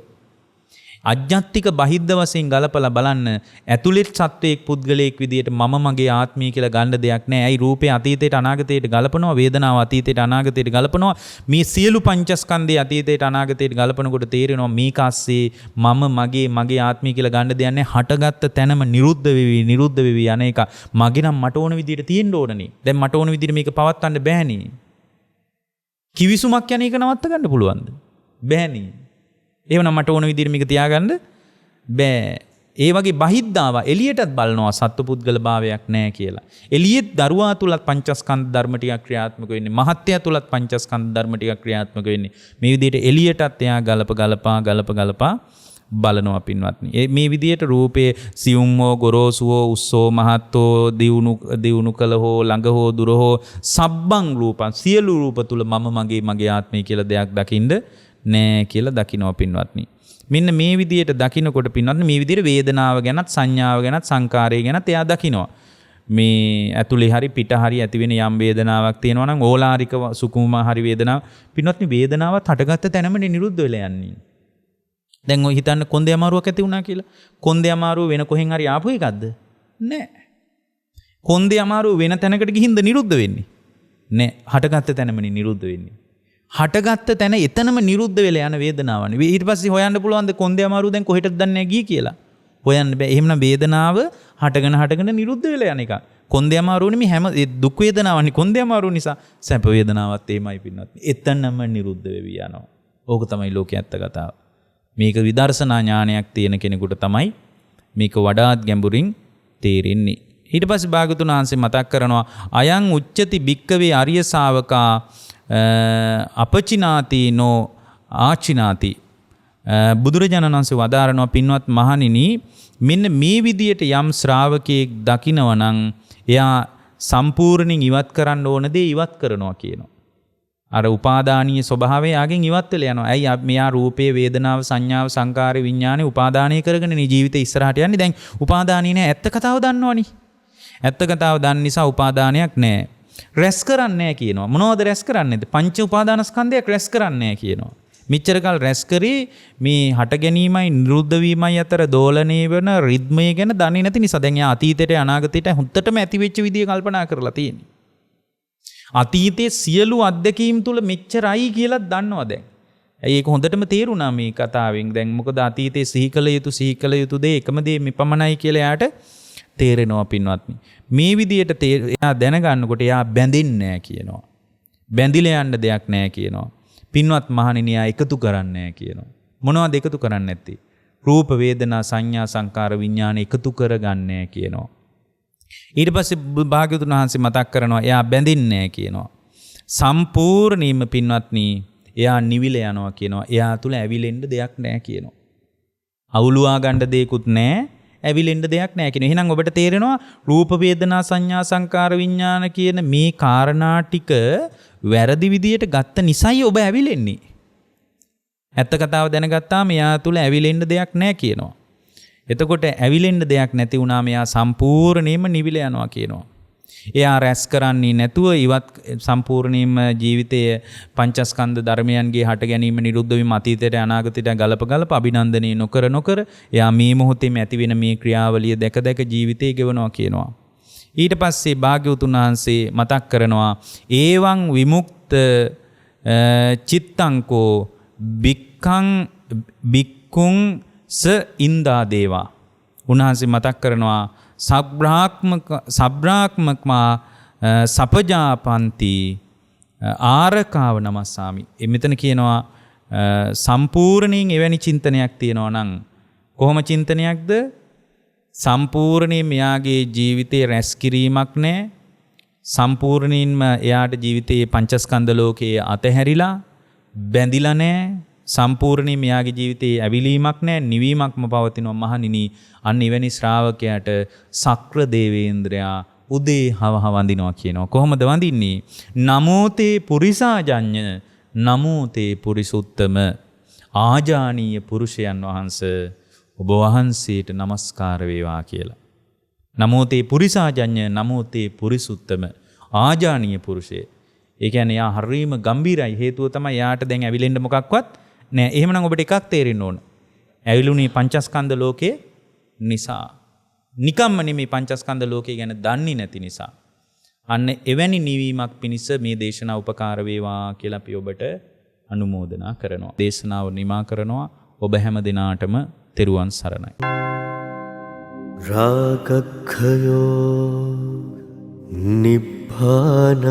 අජ්ජත්තික බහිද්ද වශයෙන් ගලපලා බලන්න ඇතුළෙත් සත්වයක් පුද්ගලයෙක් විදියට මම මගේ ආත්මය කියලා ගන්න දෙයක් නැහැ. ඇයි රූපේ අතීතයට අනාගතයට ගලපනවා, වේදනාව අතීතයට අනාගතයට ගලපනවා. මේ සියලු පංචස්කන්ධය අතීතයට අනාගතයට ගලපනකොට තේරෙනවා මේක ASCII මම මගේ ආත්මය කියලා ගන්න දෙයක් නැහැ. හටගත්ත තැනම නිරුද්ධ වෙවි යන එක. මගේ නම් මට ඕන විදියට තියෙන්න ඕනනේ. දැන් මට ඕන විදියට මේක පවත්වන්න බෑනේ. කිවිසුමක් යන එක නවත්ත ගන්න පුළුවන්ද? බෑනේ. එහෙනම් මට ඕන විදිහට මේක තියාගන්න බෑ. ඒ වගේ බහිද්දාව එළියටත් බලනවා සත්පුද්ගල භාවයක් නැහැ කියලා. එළියෙත් දරුවා තුලත් පංචස්කන්ධ ධර්ම ටිකක් ක්‍රියාත්මක වෙන්නේ. මහත්ය තුලත් පංචස්කන්ධ ධර්ම ටිකක් ක්‍රියාත්මක වෙන්නේ. මේ විදිහට එළියටත් එයා ගලපා බලනවා පින්වත්නි. මේ විදිහට රූපේ සියුම්වෝ ගොරෝසුවෝ උස්සෝ මහත්ෝ දියුණු කළ හෝ ළඟ හෝ දුර හෝ සබ්බං රූපං සියලු රූප තුල මම මගේ ආත්මය කියලා දෙයක් දකින්න නෑ කියලා දකිනවා පින්වත්නි. මෙන්න මේ විදියට දකිනකොට පින්වත්නි මේ විදියට වේදනාව ගැනත් සංඥාව ගැනත් සංකාරය ගැනත් එයා දකිනවා. මේ ඇතුලේ හරි පිට හරි ඇති වෙන යම් වේදනාවක් තියෙනවා නම් ඕලාරික සුකුම හරි වේදනාව පින්වත්නි වේදනාවත් හටගත්ත තැනම නිරුද්ධ වෙලා යන්නේ. දැන් ඔය හිතන්න කොන්දේ අමාරුවක් ඇති වුණා කියලා. කොන්දේ අමාරුව වෙන කොහෙන් හරි ආපු එකක්ද? නෑ. කොන්දේ අමාරුව වෙන තැනකට ගිහින්ද නිරුද්ධ වෙන්නේ? නෑ. හටගත්ත තැනම නිරුද්ධ වෙන්නේ. හටගත්ත තැන එතනම නිරුද්ධ වෙලා යන වේදනාවනේ. ඊට පස්සේ හොයන්න පුළුවන්ද කොන්දේ අමාරුව දැන් කොහෙටද දන්නේ නැහැ ගියේ කියලා. හොයන්න බෑ. එහෙමනම් වේදනාව හටගෙන නිරුද්ධ වෙලා යන එක. කොන්දේ අමාරුවනේ මේ හැම දුක් වේදනාවන්නේ කොන්දේ අමාරුව නිසා. සැප වේදනාවත් එයිමයි පින්නත්. එතනම නිරුද්ධ වෙවි යනවා. ඕක තමයි ලෝකයේ ඇත්ත කතාව. මේක විදර්ශනා ඥානයක් තියෙන කෙනෙකුට තමයි මේක වඩාත් ගැඹුරින් තේරෙන්නේ. ඊට පස්සේ භාගතුන් වහන්සේ මතක් කරනවා අයං උච්චති භික්කවේ ආර්ය ශාවකා අපචිනාති නෝ ආචිනාති. බුදුරජාණන් වහන්සේ වදාරනවා පින්වත් මහණෙනි මෙන්න මේ විදියට යම් ශ්‍රාවකයෙක් දකිනවනම් එයා සම්පූර්ණයෙන් ඉවත් කරන්න ඕන දේ ඉවත් කරනවා කියනවා. අර උපාදානීය ස්වභාවය යාගෙන් ඉවත් වෙලා යනවා. ඇයි මෙයා රූපේ වේදනාව සංඥාව සංකාර විඥානේ උපාදානීය කරගෙන නේ ජීවිතේ ඉස්සරහට යන්නේ. දැන් උපාදානීය නෑ. ඇත්ත කතාව දන්නවනේ. ඇත්ත කතාව දන්න නිසා උපාදානයක් නෑ. රැස් කරන්නේ නැහැ කියනවා. මොනවද රැස් කරන්නේද? පංච උපාදානස්කන්ධයක් රැස් කරන්නේ නැහැ කියනවා. මෙච්චර කල් රැස් කරේ මේ හට ගැනීමයි නිරුද්ධ වීමයි අතර දෝලණය වෙන රිද්මය ගැන දන්නේ නැති නිසා දැන් යා අතීතයට අනාගතයට හුත්තටම ඇති වෙච්ච විදිය කල්පනා කරලා තියෙන්නේ. අතීතයේ සියලු අත්දැකීම් තුල මෙච්චරයි කියලා දන්නවා දැන්. ඇයි ඒක හොඳටම තේරුණා මේ කතාවෙන්. දැන් මොකද අතීතයේ සිහි කළ යුතු දේ එකම දේ මෙපමණයි කියලා යාට තේරෙනවා පින්වත්නි. මේ විදියට එයා දැනගන්නකොට එයා බැඳෙන්නේ නැහැ කියනවා. බැඳිලා යන්න දෙයක් නැහැ කියනවා. පින්වත් මහණෙනි එයා එකතු කරන්නේ නැහැ කියනවා. මොනවද එකතු කරන්නේ නැත්තේ? රූප වේදනා සංඥා සංකාර විඥාන එකතු කරගන්නේ කියනවා. ඊට පස්සේ භාග්‍යවතුන් වහන්සේ මතක් කරනවා එයා බැඳින්නේ නැහැ කියනවා. සම්පූර්ණයෙන්ම පින්වත්නි එයා නිවිල යනවා කියනවා. එයා තුල ඇවිලෙන්න දෙයක් නැහැ කියනවා. අවුලුවා ගන්න දෙයක්වත් නැහැ. ඇවිලෙන්න දෙයක් නැහැ කියනවා. එහෙනම් ඔබට තේරෙනවා රූප වේදනා සංඥා සංකාර විඥාන කියන මේ කාරණා ටික වැරදි විදියට ගත්ත නිසායි ඔබ ඇවිලෙන්නේ. ඇත්ත කතාව දැනගත්තාම එයා තුල ඇවිලෙන්න දෙයක් නැහැ කියනවා. එතකොට ඇවිලෙන්න දෙයක් නැති වුණාම එයා සම්පූර්ණයෙන්ම නිවිල යනවා කියනවා. එයා රැස් කරන්නේ නැතුව ඉවත් සම්පූර්ණයෙන්ම ජීවිතයේ පංචස්කන්ධ ධර්මයන්ගේ හට ගැනීම නිරුද්ධ වීම අතීතයට අනාගතයට ගලප අභිනන්දනය නොකර එයා මේ මොහොතේම ඇති වෙන මේ ක්‍රියාවලිය දැක ජීවිතේ ගෙවනවා කියනවා. ඊට පස්සේ භාග්‍යවතුන් වහන්සේ මතක් කරනවා ඒවං විමුක්ත චිත්තංකෝ බික්කුං ස ඉන්දා දේවා. උන්වහන්සේ මතක් කරනවා සබ්‍රාක්මකමා සපජාපන්ති ආරකාව නමස්සාමි. මෙතන කියනවා සම්පූර්ණයෙන් එවැනි චින්තනයක් තියෙනවා නම් කොහොම චින්තනයක්ද? සම්පූර්ණයෙන් එයාගේ ජීවිතේ රැස් කිරීමක් නැහැ. සම්පූර්ණයෙන්ම එයාට ජීවිතයේ පංචස්කන්ධ ලෝකයේ අතහැරිලා බැඳිලා නැහැ. සම්පූර්ණයෙන් මෙයාගේ ජීවිතයේ ඇවිලීමක් නැහැ, නිවීමක්ම පවතිනවා මහණෙනි. අන්න එවැනි ශ්‍රාවකයාට සක්‍ර දේවේන්ද්‍රයා උදේ හවහ වඳිනවා කියනවා. කොහොමද වඳින්නේ? නමෝතේ පුරිසාජඤ්ඤ නමෝතේ පුරිසුත්තම ආජානීය පුරුෂයන් වහන්සේ ඔබ වහන්සේට নমස්කාර වේවා කියලා. නමෝතේ පුරිසාජඤ්ඤ නමෝතේ පුරිසුත්තම ආජානීය පුරුෂය. ඒ කියන්නේ යා හරීම ගම්බීරයි. හේතුව තමයි යාට දැන් ඇවිලෙන්න මොකක්වත් නෑ. එහෙමනම් ඔබට එකක් තේරෙන්න ඕන. ඇවිලුණේ පංචස්කන්ධ ලෝකේ නිසා. නිකම්ම නෙමේ පංචස්කන්ධ ලෝකේ ගැන දන්නේ නැති නිසා. අන්න එවැනි නිවීමක් පිණිස මේ දේශනාව උපකාර වේවා කියලා අපි ඔබට අනුමෝදනා කරනවා. දේශනාව නිමා කරනවා. ඔබ හැම දිනාටම තෙරුවන් සරණයි. රාගක්ඛයෝ නිබ්බානං